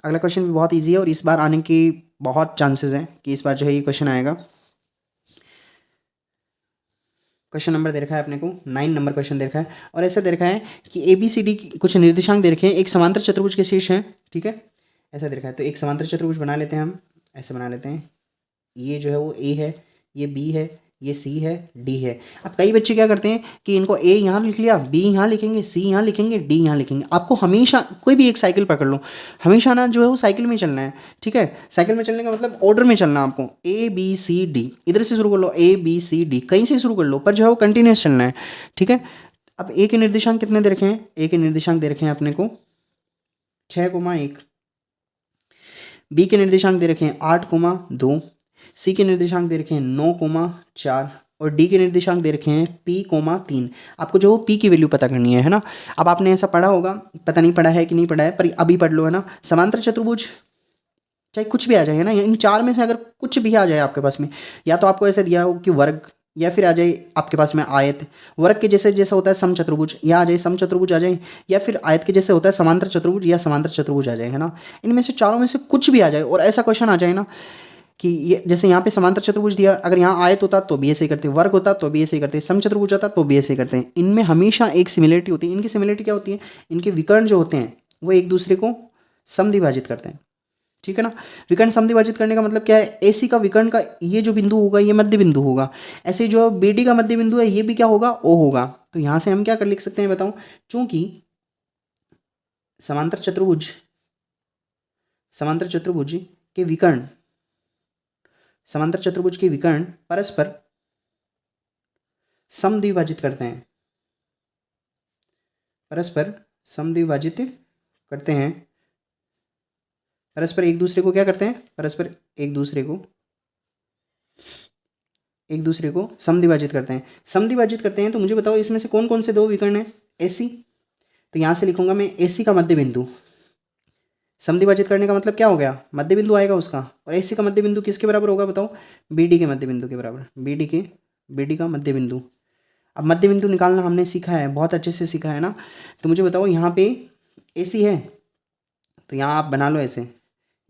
अगला क्वेश्चन भी बहुत ईजी है, और इस बार आने की बहुत चांसेस हैं कि इस बार जो है ये क्वेश्चन आएगा। क्वेश्चन नंबर दे रखा है अपने को 9 नंबर क्वेश्चन दे रखा है, और ऐसा दे रखा है कि ABCD कुछ निर्देशांक दे रखे हैं, एक समांतर चतुर्भुज के शीर्ष हैं। ठीक है, ऐसा दे रखा है, तो एक समांतर चतुर्भुज बना लेते हैं हम, ऐसे बना लेते हैं, ये जो है वो A है, ये B है, ये सी है, डी है। अब कई बच्चे क्या करते हैं कि इनको ए यहाँ लिख लिया, बी यहाँ लिखेंगे, सी यहाँ लिखेंगे, डी यहाँ लिखेंगे। आपको हमेशा कोई भी एक साइकिल पकड़ लो, हमेशा ना जो है वो साइकिल में चलना है, ठीक है। साइकिल में चलने का मतलब ऑर्डर में चलना है आपको, ए बी सी डी, इधर से शुरू कर लो, ए बी सी डी, कहीं से शुरू कर लो, पर जो है वो कंटिन्यूस चलना है, ठीक है। अब ए के निर्देशांक कितने दे रखे हैं? ए के निर्देशांक दे रखे हैं अपने को 6,1। बी के निर्देशांक दे रखे हैं 8,2। सी के निर्देशांक दे रखे हैं 9,4 और डी के निर्देशांक दे रखे हैं P,3। आपको जो P की वैल्यू पता करनी है ना। अब आपने ऐसा पढ़ा होगा, पता नहीं पढ़ा है कि नहीं पढ़ा है, पर अभी पढ़ लो, है ना। समांतर चतुर्भुज चाहे कुछ भी आ जाए, है ना, इन चार में से अगर कुछ भी आ जाए आपके पास में, या तो आपको ऐसे दिया हो कि वर्ग, या फिर आ जाए आपके पास में आयत, वर्ग के जैसे जैसा होता है समचतुर्भुज, या आ जाए समचतुर्भुज आ जाए, या फिर आयत के जैसे होता है समांतर चतुर्भुज या समांतर चतुर्भुज आ जाए, है ना। इनमें से चारों में से कुछ भी आ जाए और ऐसा क्वेश्चन आ जाए ना कि ये जैसे यहाँ पे समांतर चतुर्भुज दिया, अगर यहाँ आयत होता तो भी ऐसे ही करते, वर्ग होता तो भी ऐसे ही करते, समचतुर्भुज होता तो भी ऐसे ही करते हैं। इनमें हमेशा एक सिमिलरिटी होती है। इनकी सिमिलरिटी क्या होती है? इनके विकर्ण जो होते हैं वो एक दूसरे को समद्विभाजित करते हैं, ठीक है ना। विकर्ण समद्विभाजित करने का मतलब क्या है? एसी का विकर्ण का ये जो बिंदु होगा ये मध्य बिंदु होगा, ऐसे जो बीडी का मध्य बिंदु है ये भी क्या होगा? ओ होगा। तो यहाँ से हम क्या कर लिख सकते हैं बताओ, चूंकि समांतर चतुर्भुज के विकर्ण, समांतर चतुर्भुज के विकर्ण परस्पर समद्विभाजित करते हैं, परस्पर समद्विभाजित करते हैं, परस्पर एक दूसरे को क्या करते हैं? परस्पर एक दूसरे को समद्विभाजित करते हैं। समद्विभाजित करते हैं तो मुझे बताओ इसमें से कौन कौन से दो विकर्ण हैं? एसी, तो यहाँ से लिखूंगा मैं एसी का मध्य बिंदु। समद्विभाजित करने का मतलब क्या हो गया? मध्य बिंदु आएगा उसका, और एसी का मध्य बिंदु किसके बराबर होगा बताओ? बीडी के मध्य बिंदु के बराबर। बीडी का मध्य बिंदु। अब मध्य बिंदु निकालना हमने सीखा है, बहुत अच्छे से सीखा है ना। तो मुझे बताओ यहाँ पे एसी है तो यहाँ आप बना लो ऐसे,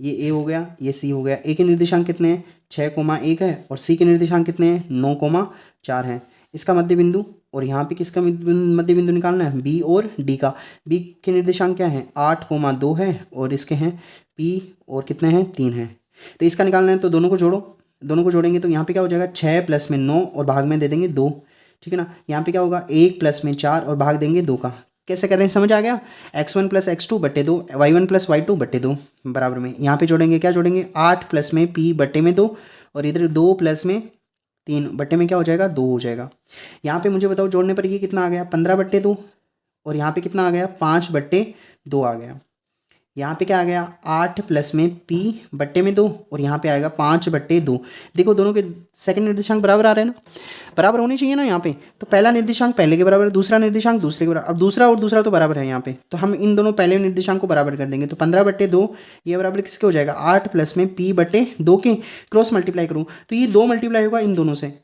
ये ए हो गया, ये सी हो गया। ए के निर्देशांक कितने हैं? 6,1 है, और सी के निर्देशांक कितने हैं? 9,4 हैं। इसका मध्य बिंदु, और यहाँ पे किसका मध्य बिंदु निकालना है? बी और डी का। बी के निर्देशांक क्या है? 8,2 है, और इसके हैं पी, और कितने हैं? 3 हैं। तो इसका निकालना है तो दोनों को जोड़ो, दोनों को जोड़ेंगे तो यहाँ पे क्या हो जाएगा? 6 प्लस में 9 और भाग में दे देंगे 2, ठीक है ना। यहाँ पे क्या होगा? 1 प्लस में 4 और भाग देंगे 2 का। कैसे कर रहे हैं समझ आ गया? x1 प्लस x2 बट्टे 2, y1 प्लस y2 बट्टे 2 बराबर में, यहाँ पे जोड़ेंगे, क्या जोड़ेंगे? 8 प्लस में p बट्टे में 2, और इधर 2 प्लस में 3 बट्टे में क्या हो जाएगा? 2 हो जाएगा। यहाँ पे मुझे बताओ जोड़ने पर ये कितना आ गया? 15 बट्टे 2, और यहाँ पे कितना आ गया? 5 बट्टे 2 आ गया। यहाँ पे क्या आ गया? 8 प्लस में p बट्टे में 2, और यहाँ पे आएगा 5 बट्टे 2। देखो दोनों के सेकंड निर्देशांक बराबर आ रहे हैं ना, बराबर होने चाहिए ना यहाँ पे। तो पहला निर्देशांक पहले के बराबर, दूसरा निर्देशांक दूसरे के बराबर। अब दूसरा और दूसरा तो बराबर है यहाँ पे, तो हम इन दोनों पहले निर्देशांक को बराबर कर देंगे। तो 15 बट्टे 2 ये बराबर किसके हो जाएगा? 8 प्लस में p बट्टे 2 के। क्रॉस मल्टीप्लाई करूँ तो ये 2 मल्टीप्लाई होगा इन दोनों से,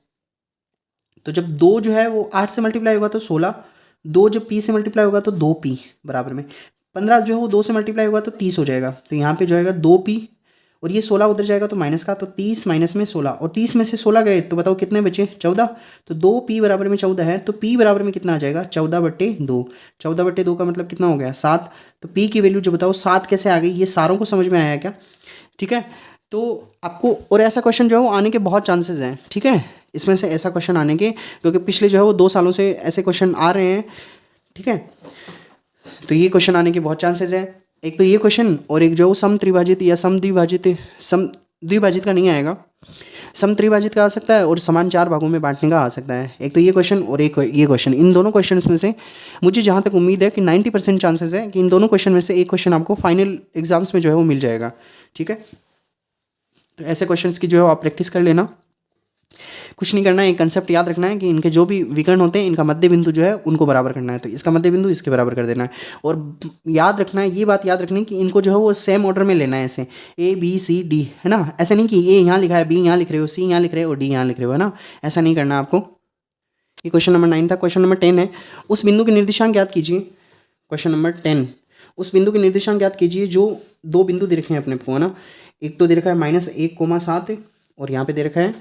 तो जब 2 जो है वो 8 से मल्टीप्लाई होगा तो 16, 2 जब p से मल्टीप्लाई होगा तो 2p बराबर में, 15 जो है वो 2 से मल्टीप्लाई होगा तो 30 हो जाएगा। तो यहाँ पे जो आएगा 2p, और ये 16 उधर जाएगा तो माइनस का, तो 30 माइनस में 16, और 30 में से 16 गए तो बताओ कितने बचे? 14। तो 2p बराबर में 14 है, तो p बराबर में कितना आ जाएगा? 14 बट्टे 2। 14 बट्टे 2 का मतलब कितना हो गया? 7। तो p की वैल्यू जो बताओ 7 कैसे आ गई? ये सारों को समझ में आया क्या? ठीक है। तो आपको और ऐसा क्वेश्चन जो है वो आने के बहुत चांसेस हैं, ठीक है, इसमें से ऐसा क्वेश्चन आने के, क्योंकि पिछले जो है वो 2 सालों से ऐसे क्वेश्चन आ रहे हैं, ठीक है। तो ये क्वेश्चन आने के बहुत चांसेस है, एक तो ये क्वेश्चन, और एक जो समत्रिभाजित या द्विभाजित का नहीं आएगा, समत्रिभाजित का आ सकता है, और समान 4 भागों में बांटने का आ सकता है। एक तो ये क्वेश्चन और एक ये क्वेश्चन, इन दोनों क्वेश्चन में से मुझे जहाँ तक उम्मीद है कि 90% चांसेस है कि इन दोनों क्वेश्चन में से एक क्वेश्चन आपको फाइनल एग्जाम्स में जो है वो मिल जाएगा, ठीक है। तो ऐसे क्वेश्चंस की जो है आप प्रैक्टिस कर लेना, कुछ नहीं करना है, एक कंसेप्ट याद रखना है कि इनके जो भी विकर्ण होते हैं इनका मध्य बिंदु जो है उनको बराबर करना है, तो इसका मध्य बिंदु इसके बराबर कर देना है। और याद रखना है, ये बात याद रखनी है कि इनको जो है वो सेम ऑर्डर में लेना है, ऐसे ए बी सी डी, है ना। ऐसे नहीं कि ए यहाँ लिखा है, बी यहाँ लिख रहे हो, सी यहाँ लिख रहे हो और डी यहाँ लिख रहे हो, है ना, ऐसा नहीं करना आपको। ये क्वेश्चन नंबर 9 था। क्वेश्चन नंबर 10 है, उस बिंदु के निर्देशांक याद कीजिए। क्वेश्चन नंबर 10, उस बिंदु के निर्देशांक याद कीजिए जो 2 बिंदु दे रखे हैं अपने को, है ना। एक तो दे रखा है -1,7, और यहाँ पे दे रखा है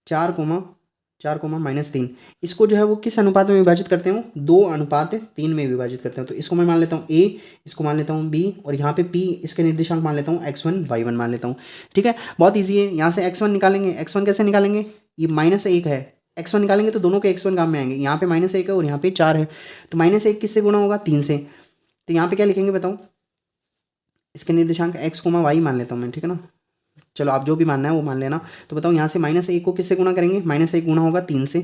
4,3। इसको जो है वो किस अनुपात में विभाजित करते हो? 2:3 में विभाजित करते हो। तो इसको मैं मान लेता हूँ a, इसको मान लेता हूँ b, और यहाँ पे p इसके निर्देशांक मान लेता हूँ x1 y1 मान लेता हूँ, ठीक है। बहुत ईजी है, यहाँ से x1 निकालेंगे। x1 कैसे निकालेंगे? ये -1 है, x1 निकालेंगे तो दोनों के x1 काम में आएंगे। यहाँ पे -1 है और यहाँ पे 4 है, तो -1 किससे गुना होगा? 3 से। तो यहाँ पे क्या लिखेंगे बताओ? इसके निर्देशांक x, y मान लेता हूँ मैं, ठीक है ना। चलो आप जो भी मानना है वो मान लेना। तो बताओ यहाँ से -1 को किससे गुना करेंगे? -1 गुना होगा 3 से,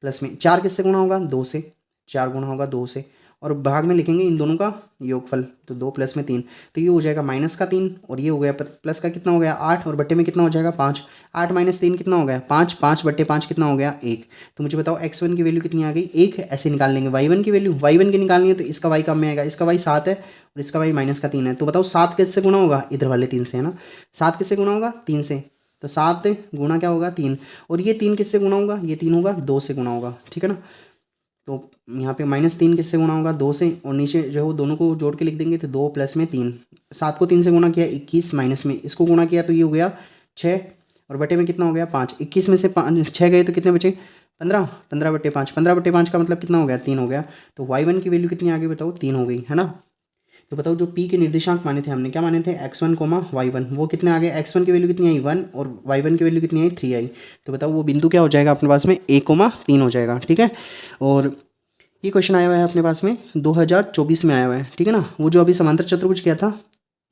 प्लस में 4 किससे गुना होगा? 2 से, 4 गुना होगा 2 से, और भाग में लिखेंगे इन दोनों का योगफल, तो 2 प्लस में 3, तो ये हो जाएगा -3 और ये हो गया प्लस का कितना हो गया? 8, और बट्टे में कितना हो जाएगा? 5। 8 - 3 कितना हो गया? 5। 5 बट्टे 5 कितना हो गया? 1। तो मुझे बताओ x1 की वैल्यू कितनी आ गई? 1। ऐसे निकाल लेंगे y1 की वैल्यू, y1 की निकालनी है तो इसका y कम में आएगा, इसका y 7 है और इसका y -3 है। तो बताओ 7 किससे गुना होगा? इधर वाले 3 से, है ना। 7 किससे गुना होगा? 3 से, तो 7 गुना क्या होगा? 3, और ये 3 किससे गुना होगा? ये 3 होगा 2 से गुना होगा, ठीक है ना। तो यहाँ पे -3 किससे गुना होगा? 2 से, और नीचे जो है वो दोनों को जोड़ के लिख देंगे, तो 2 प्लस में 3, 7 को 3 से गुना किया 21, माइनस में इसको गुना किया तो ये हो गया 6, और बटे में कितना हो गया? 5। 21 में से 6 गए तो कितने बचे? 15। 15 बटे 5, 15 बटे 5 का मतलब कितना हो गया? 3 हो गया। तो y1 की वैल्यू कितनी आ गई बताओ? 3 हो गई, है ना। तो बताओ जो p के निर्देशांक माने थे हमने, क्या माने थे? x1, y1, वो कितने आ गए? x1 की वैल्यू कितनी आई? 1, और y1 की वैल्यू कितनी आई? 3 आई। तो बताओ वो बिंदु क्या हो जाएगा अपने पास में? 1, 3 हो जाएगा, ठीक है। और ये क्वेश्चन आया हुआ है अपने पास में 2024 में आया हुआ है, ठीक है ना। वो जो अभी समांतर चतुर्भुज किया था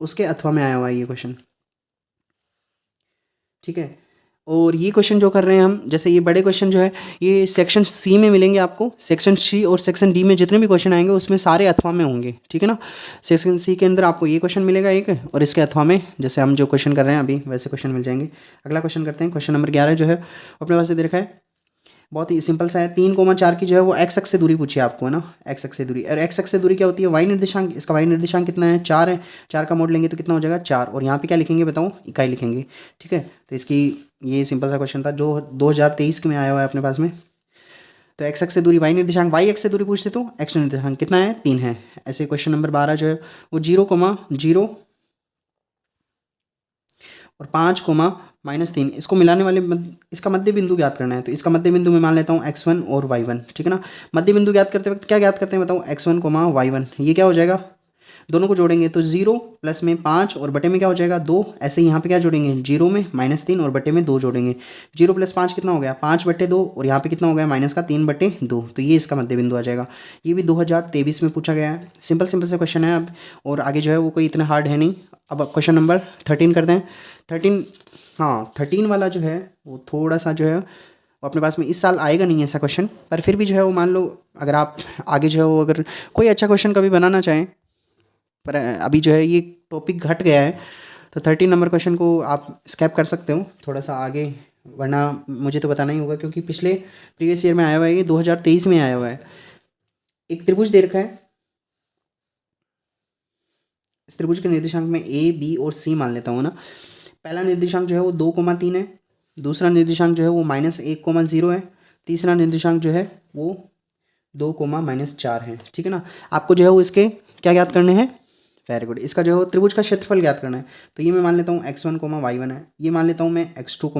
उसके अथवा में आया हुआ है ये क्वेश्चन, ठीक है। और ये क्वेश्चन जो कर रहे हैं हम, जैसे ये बड़े क्वेश्चन जो है ये सेक्शन सी में मिलेंगे आपको। सेक्शन सी और सेक्शन डी में जितने भी क्वेश्चन आएंगे उसमें सारे अथवा में होंगे, ठीक है ना। सेक्शन सी के अंदर आपको ये क्वेश्चन मिलेगा एक, और इसके अथवा में जैसे हम जो क्वेश्चन कर रहे हैं अभी वैसे क्वेश्चन मिल जाएंगे। अगला क्वेश्चन करते हैं, क्वेश्चन नंबर 11 जो है अपने पास से दे रखा है, बहुत ही सिंपल सा है। 3,4 की जो है वो x अक्ष से दूरी पूछी है आपको, है ना। x अक्ष से दूरी, और x अक्ष से दूरी क्या होती है? y निर्देशांक। इसका y निर्देशांक कितना है? 4 है। 4 का मोड लेंगे तो कितना हो जाएगा? 4, और यहाँ पे क्या लिखेंगे बताओ? इकाई लिखेंगे, ठीक है। तो इसकी ये सिंपल सा क्वेश्चन था जो 2023 में आया हुआ है अपने पास में। तो x अक्ष से दूरी y निर्देशांक, y अक्ष से दूरी पूछते तो x निर्देशांक कितना है? 3 है। ऐसे क्वेश्चन नंबर 12 जो है वो 0,0 और 5,-3, इसको मिलाने वाले इसका मध्य बिंदु ज्ञात करना है। तो इसका मध्य बिंदु मैं मान लेता हूँ x1 और y1, ठीक है ना। मध्य बिंदु ज्ञात करते वक्त क्या ज्ञात करते हैं बताओ? x1, y1, ये क्या हो जाएगा? दोनों को जोड़ेंगे तो 0 प्लस में 5 और बटे में क्या हो जाएगा? 2। ऐसे यहाँ पे क्या जोड़ेंगे? 0 में -3 और बटे में 2 जोड़ेंगे। 0 + 5 कितना हो गया? 5 बटे 2, और यहाँ पे कितना हो गया? -3 बटे 2। तो ये इसका मध्य बिंदु आ जाएगा। ये भी 2023 में पूछा गया है। सिंपल से क्वेश्चन है अब, और आगे जो है वो कोई इतना हार्ड है नहीं। अब क्वेश्चन नंबर 13 करते हैं। 13, हाँ 13 वाला जो है वो थोड़ा सा जो है वो अपने पास में इस साल आएगा नहीं ऐसा क्वेश्चन, पर फिर भी जो है वो मान लो अगर आप आगे जो है वो अगर कोई अच्छा क्वेश्चन कभी बनाना चाहें, पर अभी जो है ये टॉपिक घट गया है, तो 13 नंबर क्वेश्चन को आप स्कैप कर सकते हो थोड़ा सा आगे, वरना मुझे तो बताना ही होगा क्योंकि पिछले प्रीवियस ईयर में आया हुआ है, ये 2023 में आया हुआ है। एक त्रिभुज दे रखा है, इस त्रिभुज के निर्देशांक में ए, बी और सी मान लेता हूँ ना। पहला निर्देशांक जो है वो 2,3 है, दूसरा निर्देशांक जो है वो -1,0 है, तीसरा निर्देशांक जो है वो 2,-4 है, ठीक है ना। आपको जो है वो इसके क्या ज्ञात करने हैं? Very good. इसका जो है त्रिभुज का क्षेत्रफल ज्ञात करना है। तो ये मैं मान लेता हूँ x1, y1 है, ये मान लेता हूँ मैं x2,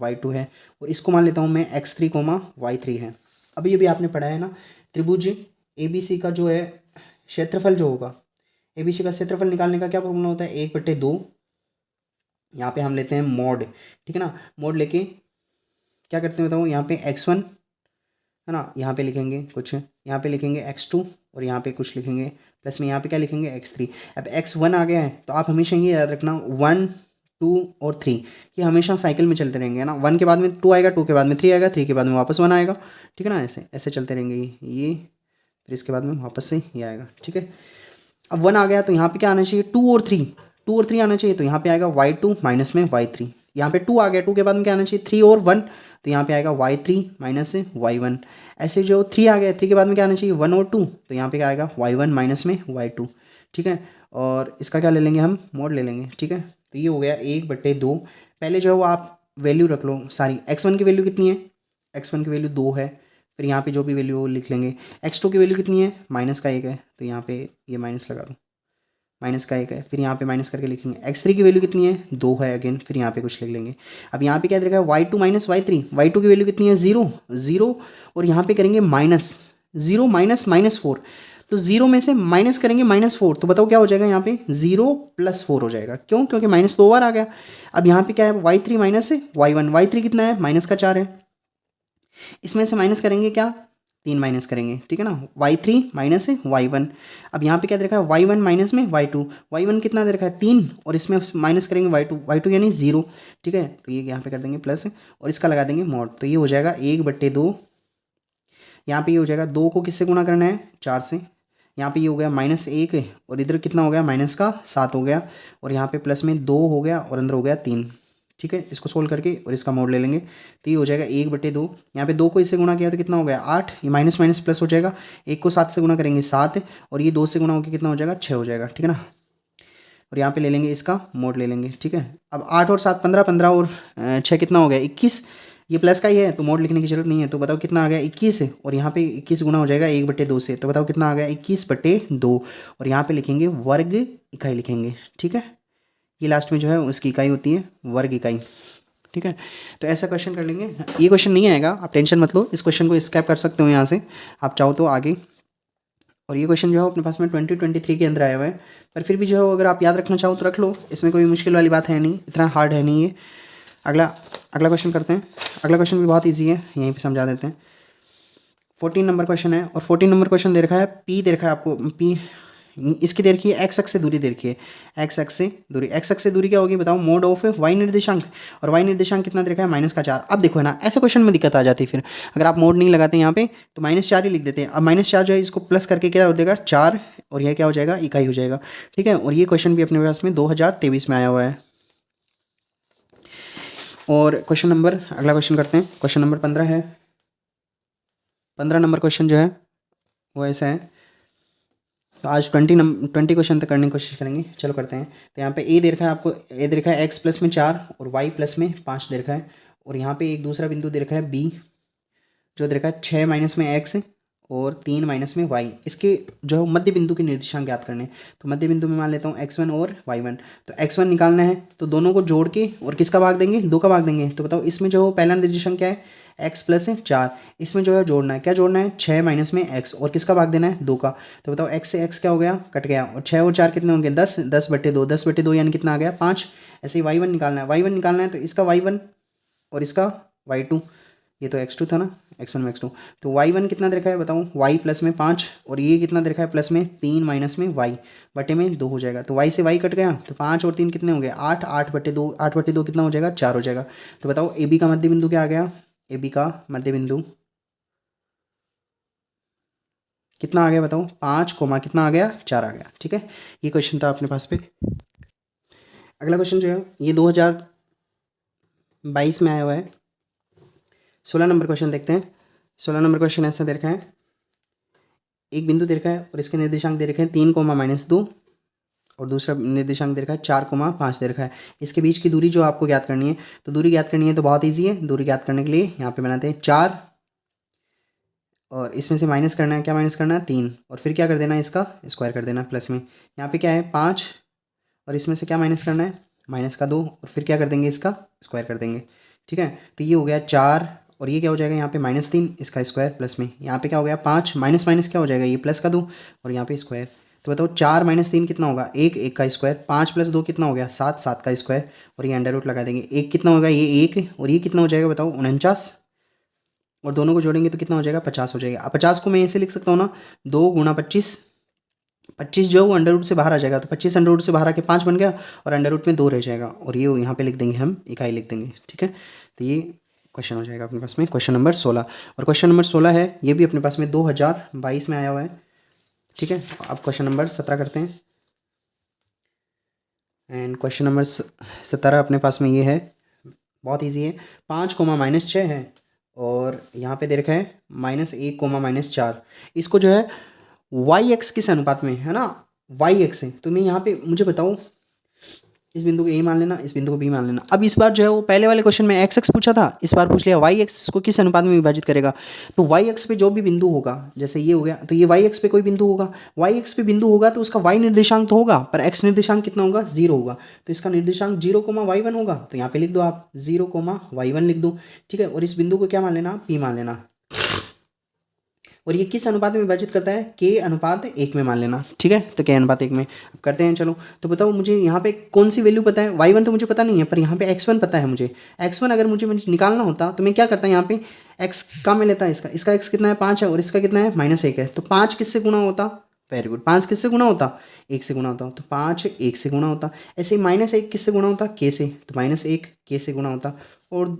y2 है, और इसको मान लेता हूँ मैं x3, y3 है। अभी आपने पढ़ा है ना, त्रिभुज ABC का जो है क्षेत्रफल जो होगा, ABC का क्षेत्रफल निकालने का क्या फॉर्मूला होता है? 1/2। यहाँ पे हम लेते हैं मॉड, ठीक है ना। मॉड लेके क्या करते हैं बताओ? यहाँ पे x1 है ना, यहाँ पे लिखेंगे कुछ, यहाँ पे लिखेंगे x2 और यहाँ पे कुछ लिखेंगे, प्लस में यहाँ पे क्या लिखेंगे? x3। अब x1 आ गया है तो आप हमेशा ये याद रखना 1, 2 और 3 ये हमेशा साइकिल में चलते रहेंगे, है ना। 1 के बाद में 2 आएगा, 2 के बाद में 3 आएगा, 3 के बाद में वापस 1 आएगा, ठीक है ना। ऐसे ऐसे चलते रहेंगे ये, फिर इसके बाद में वापस से ये आएगा, ठीक है। अब 1 आ गया तो यहाँ पे क्या आना चाहिए? 2 और 3, 2 और 3 आना चाहिए, तो यहाँ पे आएगा y2 माइनस में y3। यहाँ पे 2 आ गया, 2 के बाद में क्या आना चाहिए? 3 और 1, तो यहाँ पे आएगा y3 माइनस y1। ऐसे जो 3 आ गया, 3 के बाद में क्या आना चाहिए? 1 और 2, तो यहाँ पे क्या आएगा? y1 माइनस में y2, ठीक है। और इसका क्या ले लेंगे हम? मोड ले लेंगे, ठीक है। तो ये हो गया 1/2। पहले जो है वो आप वैल्यू रख लो सारी। x1 की वैल्यू कितनी है? x1 की वैल्यू 2 है, फिर यहाँ पे जो भी वैल्यू वो लिख लेंगे। x2 की वैल्यू कितनी है? -1 है, तो यहाँ पे ये माइनस लगा दो, -1 है, फिर यहाँ पे माइनस करके लिखेंगे। x3 की वैल्यू कितनी है? 2 है अगेन, फिर यहाँ पे कुछ लिख लेंगे। अब यहाँ पे क्या देखा है? y2 माइनस y3, y2 की वैल्यू कितनी है? 0, और यहाँ पे करेंगे -0 माइनस -4, तो 0 में से माइनस करेंगे -4, तो बताओ क्या हो जाएगा? यहाँ पे 0 + 4 हो जाएगा। क्यों? क्योंकि माइनस 2 बार आ गया। अब यहाँ पे क्या है? y3 माइनस y1, y3 कितना है? -4 है, इसमें से माइनस करेंगे क्या, 3 माइनस करेंगे, ठीक है ना, y3 माइनस y1। अब यहाँ पे क्या दे रखा है, y1 माइनस में y2, y1 कितना दे रखा है 3, और इसमें माइनस करेंगे y2 यानी 0, ठीक है। तो ये यहाँ पे कर देंगे प्लस और इसका लगा देंगे मॉड, तो ये हो जाएगा 1/2। यहाँ पे ये हो जाएगा 2 को किससे गुणा करना है, 4 से। यहाँ पे ये हो गया -1 और इधर कितना हो गया माइनस का 7 हो गया, और यहाँ पे प्लस में 2 हो गया और अंदर हो गया 3, ठीक है। इसको सोल्व करके और इसका मोड ले लेंगे, तो ये हो जाएगा 1/2। यहाँ पे 2 को इससे गुणा किया तो कितना हो गया 8, ये माइनस माइनस प्लस हो जाएगा, 1 को 7 से गुणा करेंगे 7, और ये 2 से गुणा होकर कितना हो जाएगा 6 हो जाएगा, ठीक है ना। और यहाँ पे ले लेंगे इसका मोड ले लेंगे, ठीक है। अब 8 और 7 15, 15 और 6 कितना हो गया 21, ये प्लस का ही है तो मोड लिखने की जरूरत नहीं है। तो बताओ कितना आ गया 21, और यहाँ पे 21 गुना हो जाएगा 1/2 से, तो बताओ कितना आ गया 21/2, और यहाँ पे लिखेंगे वर्ग इकाई लिखेंगे, ठीक है। ये लास्ट में जो है उसकी इकाई होती है वर्ग इकाई, ठीक है। तो ऐसा क्वेश्चन कर लेंगे, ये क्वेश्चन नहीं आएगा, आप टेंशन मत लो, इस क्वेश्चन को स्कैप कर सकते हो यहाँ से, आप चाहो तो आगे। और ये क्वेश्चन जो है अपने पास में 2023 के अंदर आया हुआ है, पर फिर भी जो है अगर आप याद रखना चाहो तो रख लो, इसमें कोई मुश्किल वाली बात है नहीं, इतना हार्ड है नहीं ये। अगला क्वेश्चन करते हैं। अगला क्वेश्चन भी बहुत ईजी है, यहीं पे समझा देते हैं। 14 नंबर क्वेश्चन है, और 14 नंबर क्वेश्चन दे रखा है पी, दे रखा है आपको पी, इसकी दे रखी है एक्स अक्ष से दूरी दे रखी है, एक्स अक्ष से दूरी। एक्स अक्ष से दूरी क्या होगी बताओ, मोड ऑफ वाई निर्देशांक, और वाई निर्देशांक कितना दे रखा है -4। अब देखो है ना, ऐसे क्वेश्चन में दिक्कत आ जाती है, फिर अगर आप मोड नहीं लगाते यहाँ पे तो -4 ही लिख देते हैं। अब -4 जो है इसको प्लस करके क्या हो जाएगा 4, और यह क्या हो जाएगा इकाई हो जाएगा, ठीक है। और ये क्वेश्चन भी अपने पास में 2023 में आया हुआ है। और क्वेश्चन नंबर, अगला क्वेश्चन करते हैं, क्वेश्चन नंबर 15 है। 15 नंबर क्वेश्चन जो है वो ऐसा है, तो आज 20 क्वेश्चन तक करने की कोशिश करेंगे, चलो करते हैं। तो यहाँ पे ए दे रखा है आपको, ए दे रखा है x प्लस में 4 और y प्लस में 5 दे रखा है, और यहाँ पे एक दूसरा बिंदु दे रखा है b जो दे रखा है 6 माइनस में x और 3 माइनस में y। इसके जो है मध्य बिंदु के निर्देशांक ज्ञात करने, तो मध्य बिंदु में मान लेता हूँ x1 और y1। तो x1 निकालना है तो दोनों को जोड़ के और किसका भाग देंगे, 2 का भाग देंगे। तो बताओ इसमें जो पहला निर्देशांक क्या है x प्लस 4, इसमें जो है जोड़ना है, क्या जोड़ना है 6 माइनस में x, और किसका भाग देना है 2 का। तो बताओ x से x क्या हो गया कट गया, और 6 और 4 कितने होंगे 10, 10/2, 10/2 यानी कितना आ गया 5। ऐसे ही y1 निकालना है, y1 निकालना है तो इसका y1 और इसका y2, ये तो x2 था ना, x1 में x2, तो y1 कितना दे रखा है बताओ y प्लस में 5, और ये कितना दे रखा है प्लस में 3 माइनस में y बटे में 2 हो जाएगा। तो y से y कट गया तो 5 और 3 कितने हो गए 8, 8/2, 8/2 कितना हो जाएगा 4 हो जाएगा। तो बताओ ए बी का मध्य बिंदु क्या आ गया, ए बी का मध्य बिंदु कितना आ गया बताओ 5 कोमा कितना आ गया 4 आ गया, ठीक है। ये क्वेश्चन था अपने पास पे। अगला क्वेश्चन जो है ये 2022 में आया हुआ है। 16 नंबर क्वेश्चन देखते हैं। 16 नंबर क्वेश्चन ऐसा दे रखा है, एक बिंदु दे रखा है और इसके निर्देशांक दे रखे हैं 3, -2, और दूसरा निर्देशांक दे रखा है 4, 5 दे रखा है। इसके बीच की दूरी जो आपको ज्ञात करनी है, तो दूरी ज्ञात करनी है तो बहुत ईजी है। दूरी ज्ञात करने के लिए यहाँ पे बनाते हैं 4, और इसमें से माइनस करना है, क्या माइनस करना है 3, और फिर क्या कर देना है इसका स्क्वायर कर देना प्लस में। यहाँ पे क्या है 5, और इसमें से क्या माइनस करना है -2, और फिर क्या कर देंगे इसका स्क्वायर कर देंगे, ठीक है। तो ये हो गया 4, और ये क्या हो जाएगा यहाँ पे -3, इसका स्क्वायर प्लस में, यहाँ पे क्या हो गया 5 माइनस माइनस क्या हो जाएगा ये प्लस का 2, और यहाँ पे स्क्वायर। तो बताओ 4 - 3 कितना होगा 1, 1 का स्क्वायर, 5 + 2 कितना हो गया 7, 7 का स्क्वायर, और ये अंडर रूट लगा देंगे। 1 कितना होगा ये 1, और ये कितना हो जाएगा बताओ 49, और दोनों को जोड़ेंगे तो कितना हो जाएगा 50 हो जाएगा। अब 50 को मैं ऐसे लिख सकता हूँ ना, 2 × 25, 25 जो है वो अंडर रूट से बाहर आ जाएगा, तो 25 अंडर रूट से बाहर आके 5 बन गया, और अंडर रूट में 2 रह जाएगा, और ये यहाँ पे लिख देंगे हम इकाई लिख देंगे, ठीक है। तो ये क्वेश्चन हो जाएगा अपने पास में क्वेश्चन नंबर 16। और क्वेश्चन नंबर 16 है, ये भी अपने पास में 2022 में आया हुआ है, ठीक है। अब क्वेश्चन नंबर 17 करते हैं, एंड क्वेश्चन नंबर 17 अपने पास में ये है, बहुत ईजी है। 5, -6 है, और यहाँ पे दे रखा है -1, -4। इसको जो है वाई एक्स किस अनुपात में है ना, वाई एक्स है। तो मैं यहाँ पे मुझे बताओ, इस बिंदु को ए मान लेना, इस बिंदु को बी मान लेना। अब इस बार जो है वो पहले वाले क्वेश्चन में एक्स एक्स पूछा था, इस बार पूछ लिया वाई एक्स, इसको किस अनुपात में विभाजित करेगा। तो वाई एक्स पे जो भी बिंदु होगा, जैसे ये हो गया, तो ये वाई एक्स पे कोई बिंदु होगा, वाई एक्स पे बिंदु होगा तो उसका वाई निर्देशांक तो होगा, पर एक्स निर्देशांक कितना होगा 0 होगा। तो इसका निर्देशांक 0, y1 होगा, तो यहाँ पे लिख दो आप 0, y1 लिख दो, ठीक है। और इस बिंदु को क्या मान लेना, पी मान लेना, और ये किस अनुपात में विभाजित करता है, k/1 में मान लेना, ठीक है। तो k/1 में अब करते हैं, चलो। तो बताओ मुझे यहाँ पे कौन सी वैल्यू पता है, y1 तो मुझे पता नहीं है, पर यहाँ पे x1 पता है मुझे। x1 अगर मुझे निकालना होता तो मैं क्या करता यहाँ पे एक्स कम में लेता है इसका एक्स कितना है 5 है और इसका कितना है -1 है, तो 5 किससे गुणा होता, वेरी गुड, 5 किससे गुणा होता, 1 से गुणा होता, तो 5 1 से गुणा होता। ऐसे ही -1 किससे गुणा होता, के से, तो -1 के से गुणा होता। और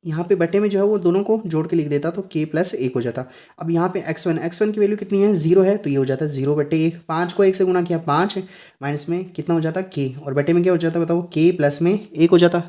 यहाँ पे बटे में जो है वो दोनों को जोड़ के लिख देता तो k+1 हो जाता। अब यहाँ पे x1 की वैल्यू कितनी है, 0 है, तो ये हो जाता है 0/1। 5 को 1 से गुणा किया 5, माइनस में कितना हो जाता k, और बटे में क्या हो जाता बताओ, k+1 हो जाता।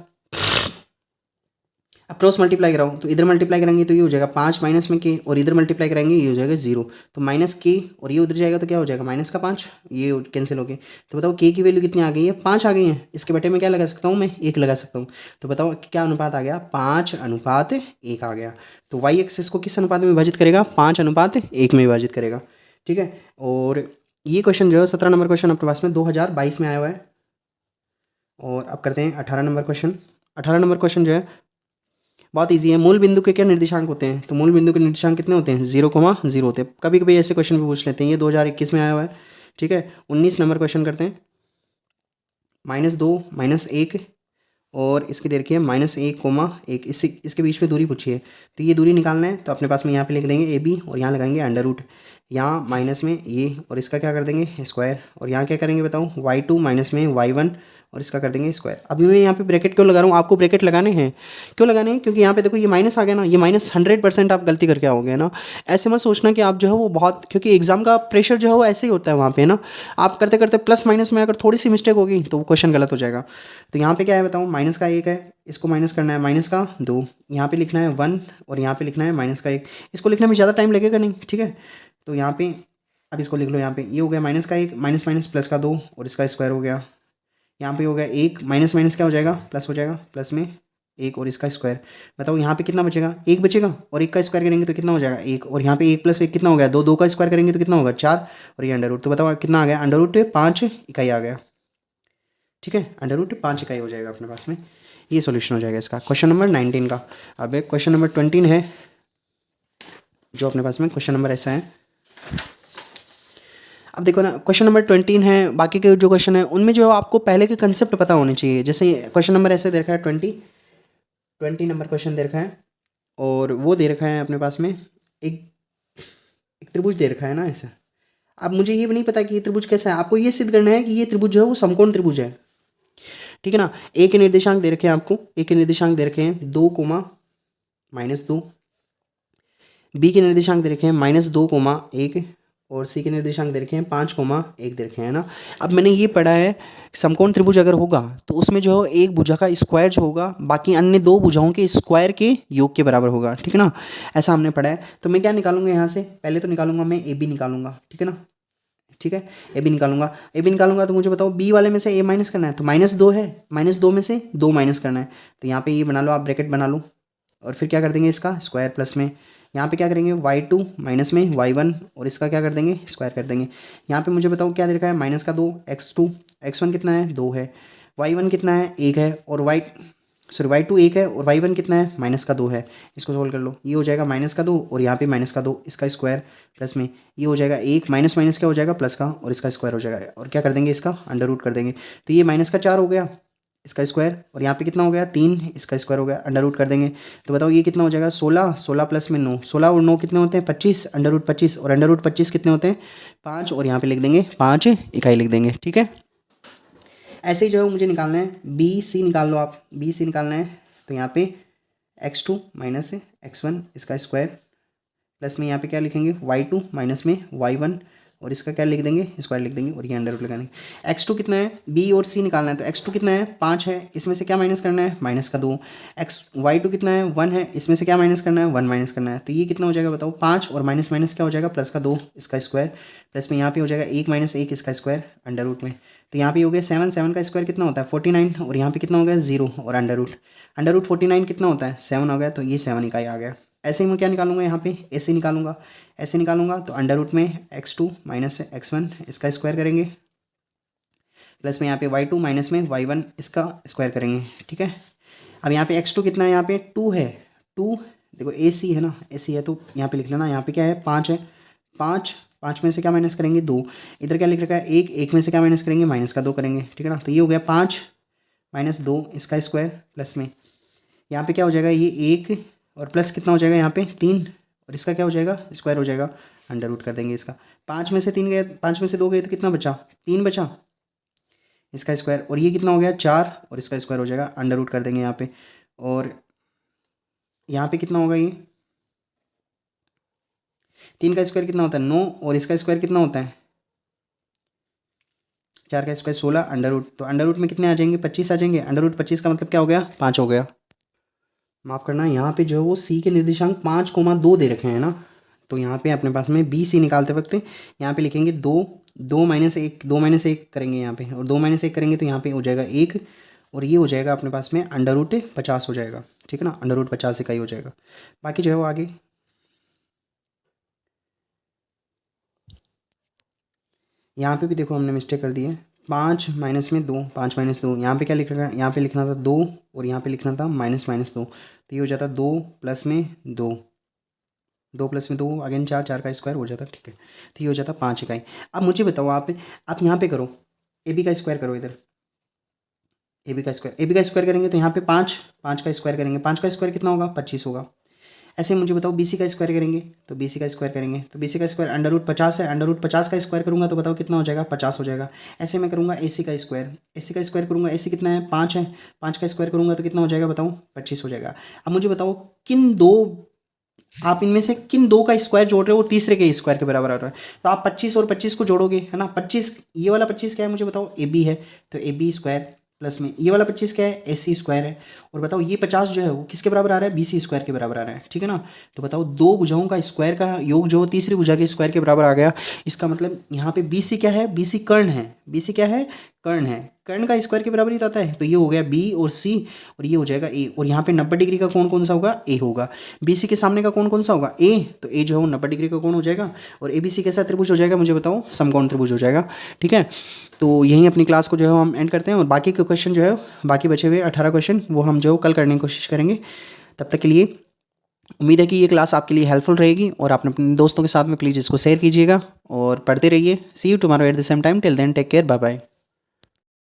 अब क्रॉस मल्टीप्लाई कराऊँ तो इधर मल्टीप्लाई करेंगे तो ये हो जाएगा 5 माइनस में के, और इधर मल्टीप्लाई करेंगे ये हो जाएगा 0, तो -k और ये उधर जाएगा तो क्या हो जाएगा -5, ये कैंसिल हो गए। तो बताओ k की वैल्यू कितनी आ गई है, 5 आ गई है। इसके बटे में क्या लगा सकता हूँ मैं, 1 लगा सकता हूँ। तो बताओ क्या अनुपात आ गया, 5:1 आ गया। तो वाई एक्सिस को किस अनुपात में विभाजित करेगा, 5:1 में विभाजित करेगा। ठीक है, और ये क्वेश्चन जो है 17 नंबर क्वेश्चन अपने पास में 2022 में आया हुआ है। और अब करते हैं 18 नंबर क्वेश्चन। 18 नंबर क्वेश्चन जो है बहुत इजी है। मूल बिंदु के क्या निर्देशांक होते हैं, तो मूल बिंदु के निर्देशांक कितने होते हैं, 0,0 होते हैं। कभी कभी ऐसे क्वेश्चन भी पूछ लेते हैं, ये 2021 में आया हुआ है। ठीक है, 19 नंबर क्वेश्चन करते हैं। -2 -1 और इसकी दे रखी है -1,1, इसके बीच में दूरी पूछी है, तो ये दूरी निकालना है। तो अपने पास में यहाँ पे लिख देंगे AB और यहाँ लगाएंगे अंडर रूट, यहाँ माइनस में ये और इसका क्या कर देंगे स्क्वायर, और यहाँ क्या करेंगे बताओ y2 माइनस में y1 और इसका कर देंगे स्क्वायर। अभी मैं यहाँ पे ब्रैकेट क्यों लगा रहा हूँ, आपको ब्रैकेट लगाने हैं, क्यों लगाने हैं, क्योंकि यहाँ पे देखो ये माइनस आ गया ना, ये -100% आप गलती करके आओगे ना। ऐसे मत सोचना कि आप जो है वो बहुत, क्योंकि एग्जाम का प्रेशर जो है वो ऐसे ही होता है वहाँ पे ना, आप करते करते प्लस माइनस में अगर थोड़ी सी मिस्टेक होगी तो वो क्वेश्चन गलत हो जाएगा। तो यहाँ पे क्या है बताओ, माइनस का 1 है, इसको माइनस करना है, माइनस का 2, यहाँ पे लिखना है 1 और यहाँ पे लिखना है -1। इसको लिखने में ज़्यादा टाइम लगेगा नहीं, ठीक है। तो यहाँ पे अब इसको लिख लो, यहाँ पे ये हो गया -1, माइनस माइनस प्लस का 2 और इसका स्क्वायर हो गया। यहाँ पे हो गया 1 माइनस माइनस क्या हो जाएगा, प्लस हो जाएगा, प्लस में 1 और इसका स्क्वायर। बताओ यहाँ पे कितना बचेगा, 1 बचेगा, और 1 का स्क्वायर करेंगे तो कितना हो जाएगा 1, और यहाँ पे 1 + 1 कितना हो गया 2, 2 का स्क्वायर करेंगे तो कितना होगा 4, और ये अंडर रूट। तो बताओ कितना आ गया, अंडर रूट 5 इकाई आ गया। ठीक है, अंडर रूट 5 इकाई हो जाएगा अपने पास में, ये सॉल्यूशन हो जाएगा इसका, क्वेश्चन नंबर 19 का। अब एक क्वेश्चन नंबर 20 है जो अपने पास में क्वेश्चन नंबर ऐसा है। अब देखो ना, क्वेश्चन नंबर 20 है, बाकी के जो क्वेश्चन है उनमें जो आपको पहले के कंसेप्ट पता होने चाहिए। जैसे क्वेश्चन नंबर ऐसे दे रखा है 20 नंबर क्वेश्चन दे रखा है, और वो दे रखा है अपने पास में एक त्रिभुज दे रखा है ना ऐसा। अब मुझे ये भी नहीं पता कि ये त्रिभुज कैसा है, आपको ये सिद्ध करना है कि ये त्रिभुज जो है वो समकोण त्रिभुज है। ठीक है ना, ए के निर्देशांक दे रखे हैं आपको, ए के निर्देशांक दे रखे हैं 2, -2, बी के निर्देशांक दे रखे हैं -2, 1, और सी के निर्देशांक दे रखे हैं 5, 1 दे रखे हैं ना। अब मैंने ये पढ़ा है समकोण त्रिभुज अगर होगा तो उसमें जो है एक भुजा का स्क्वायर जो होगा बाकी अन्य 2 भुजाओं के स्क्वायर के योग के बराबर होगा। ठीक है ना, ऐसा हमने पढ़ा है। तो मैं क्या निकालूंगा यहाँ से, पहले तो निकालूंगा मैं AB निकालूंगा। ठीक है ना, ठीक है, AB निकालूंगा तो मुझे बताओ बी वाले में से A माइनस करना है, तो -2 है, -2 में से 2 माइनस करना है। तो यहाँ पे ये बना लो आप, ब्रैकेट बना लो, और फिर क्या कर देंगे इसका स्क्वायर, प्लस में यहाँ पे क्या करेंगे y2 माइनस में y1 और इसका क्या कर देंगे स्क्वायर कर देंगे। यहाँ पे मुझे बताओ क्या दे रखा है, -2 x2, x1 कितना है 2 है, y1 कितना है 1 है, और y2 1 है और y1 कितना है -2 है। इसको सोल्व कर लो, ये हो जाएगा -2 और यहाँ पे -2 इसका स्क्वायर, प्लस में ये हो जाएगा 1 माइनस माइनस क्या हो जाएगा प्लस का, और इसका स्क्वायर हो जाएगा, और क्या कर देंगे इसका अंडर रूट कर देंगे। तो ये -4 हो गया इसका स्क्वायर, और यहाँ पे कितना हो गया 3, इसका स्क्वायर हो गया, अंडर रूट कर देंगे। तो बताओ ये कितना हो जाएगा 16 प्लस में 9, 16 और 9 कितने होते हैं 25, अंडर रूट 25, और अंडर रूट 25 कितने होते हैं 5, और यहाँ पे लिख देंगे 5 इकाई लिख देंगे। ठीक है, ऐसे ही जो है मुझे निकालना है BC, निकाल लो आप, BC निकालना है। तो यहाँ पे x2 माइनस x1 इसका स्क्वायर, प्लस में यहाँ पे क्या लिखेंगे y2 माइनस में y1 और इसका क्या लिख देंगे स्क्वायर लिख देंगे, और ये अंडर रूट लगा देंगे। x2 कितना है, B और C निकालना है, तो x2 कितना है 5 है, इसमें से क्या माइनस करना है -2। y2 कितना है 1 है, इसमें से क्या माइनस करना है 1 माइनस करना है। तो ये कितना हो जाएगा बताओ 5 और माइनस माइनस क्या हो जाएगा प्लस का 2 इसका स्क्वायर, प्लस में यहाँ पे हो जाएगा 1 - 1 इसका स्क्वायर अंडर रूट में। तो यहाँ पे हो गया 7 का स्क्वायर कितना होता है 49, और यहाँ पे कितना हो गया 0 और अंडर रूट 49 कितना होता है 7 हो गया, तो ये 7 इकाई आ गया। ऐसे ही मैं क्या निकालूंगा यहाँ पे ऐसे निकालूंगा, तो अंडर रूट में x2 माइनस x1 इसका स्क्वायर करेंगे, प्लस में यहाँ पे y2 माइनस में y1 इसका स्क्वायर करेंगे। ठीक है, अब यहाँ पे x2 कितना है, यहाँ पे 2 है, 2 देखो AC है ना, AC है तो यहाँ पे लिख लेना, यहाँ पे क्या है 5 है, 5 में से क्या माइनस करेंगे 2, इधर क्या लिख रखा है 1 में से क्या माइनस करेंगे -2 करेंगे। ठीक है ना, तो ये हो गया 5 - 2 इसका स्क्वायर, प्लस में यहाँ पे क्या हो जाएगा ये 1 और प्लस कितना हो जाएगा यहाँ पे 3, और इसका क्या हो जाएगा स्क्वायर हो जाएगा, अंडर रूट कर देंगे इसका। 5 में से 3 गए, 5 में से 2 गए तो कितना बचा 3 बचा, इसका स्क्वायर, और ये कितना हो गया 4, और इसका स्क्वायर हो जाएगा, अंडर रूट कर देंगे यहाँ पे। और यहाँ पे कितना होगा, ये 3 का स्क्वायर कितना होता है 9, और इसका स्क्वायर कितना होता है 4 का स्क्वायर 16, अंडर रूट, तो अंडर रूट में कितने आ जाएंगे 25 आ जाएंगे। अंडर रूट 25 का मतलब क्या हो गया 5 हो गया। माफ़ करना, यहाँ पे जो है वो सी के निर्देशांक 5,2 दे रखे हैं ना, तो यहाँ पे अपने पास में बी सी निकालते वक्त यहाँ पे लिखेंगे 2, 2-1, 2-1 करेंगे यहाँ पे, और 2-1 करेंगे तो यहाँ पे हो जाएगा 1, और ये हो जाएगा अपने पास में अंडर रूट 50 हो जाएगा, ठीक है ना, अंडर रूट 50 इकाई हो जाएगा। बाकी जो है वो आगे यहाँ पे भी देखो हमने मिस्टेक कर दी है, 5 माइनस में 2, 5 माइनस 2, यहाँ पे क्या लिख रहा है, यहाँ पे लिखना था 2, और यहाँ पे लिखना था -2, तो ये हो जाता 2 प्लस में 2, 2 प्लस में 2 अगेन 4, 4 का स्क्वायर हो जाता, ठीक है, तो ये हो जाता 5 इकाई। अब मुझे बताओ आप यहाँ पे करो ए बी का स्क्वायर करो, इधर ए बी का स्क्वायर करेंगे तो यहाँ पे 5, 5 का स्क्वायर करेंगे, 5 का स्क्वायर कितना होगा 25 होगा। ऐसे मुझे बताओ बी सी का स्क्वायर करेंगे, तो बी सी का स्क्वायर करेंगे तो बी सी का स्क्वायर अंडर रूट 50 है, अंडर रूट 50 का स्क्वायर करूँगा तो बताओ कितना हो जाएगा 50 हो जाएगा। ऐसे मैं करूँगा ए सी का स्क्वायर करूँगा, ए सी कितना है 5 है, 5 का स्क्वायर करूँगा तो कितना हो जाएगा बताओ 25 हो जाएगा। अब मुझे बताओ आप इनमें से किन दो का स्क्वायर जोड़ रहे हो और तीसरे के स्क्वायर के बराबर आता है, तो आप 25 और 25 को जोड़ोगे, है ना, 25 ये वाला 25 क्या है मुझे बताओ ए बी है, तो ए बी स्क्वायर प्लस में ये वाला 25 क्या है ए सी स्क्वायर है, और बताओ ये 50 जो है वो किसके बराबर आ रहा है बी सी स्क्वायर के बराबर आ रहा है, ठीक है ना। तो बताओ दो भुजाओं का स्क्वायर का योग जो तीसरी भुजा के स्क्वायर के बराबर आ गया, इसका मतलब यहाँ पे बी सी क्या है, बी सी कर्ण है, बी सी क्या है कर्ण है, कर्ण का स्क्वायर के बराबर ही तो आता है, तो ये हो गया बी और सी, और ये हो जाएगा ए, और यहाँ पे 90 डिग्री का कौन कौन सा होगा ए होगा, बी सी के सामने का कौन कौन सा होगा ए, तो ए जो है वो 90 डिग्री का कौन हो जाएगा, और ए बी सी कैसा त्रिभुज हो जाएगा मुझे बताओ समकोण त्रिभुज हो जाएगा, ठीक है। तो यहीं अपनी क्लास को जो है हम एंड करते हैं, और बाकी के क्वेश्चन जो है बाकी बचे हुए 18 क्वेश्चन वो हम जो कल करने की कोशिश करेंगे। तब तक के लिए उम्मीद है कि ये क्लास आपके लिए हेल्पफुल रहेगी, और आप अपने दोस्तों के साथ में प्लीज़ इसको शेयर कीजिएगा और पढ़ते रहिए। See you tomorrow at the same time, till then take care, bye bye.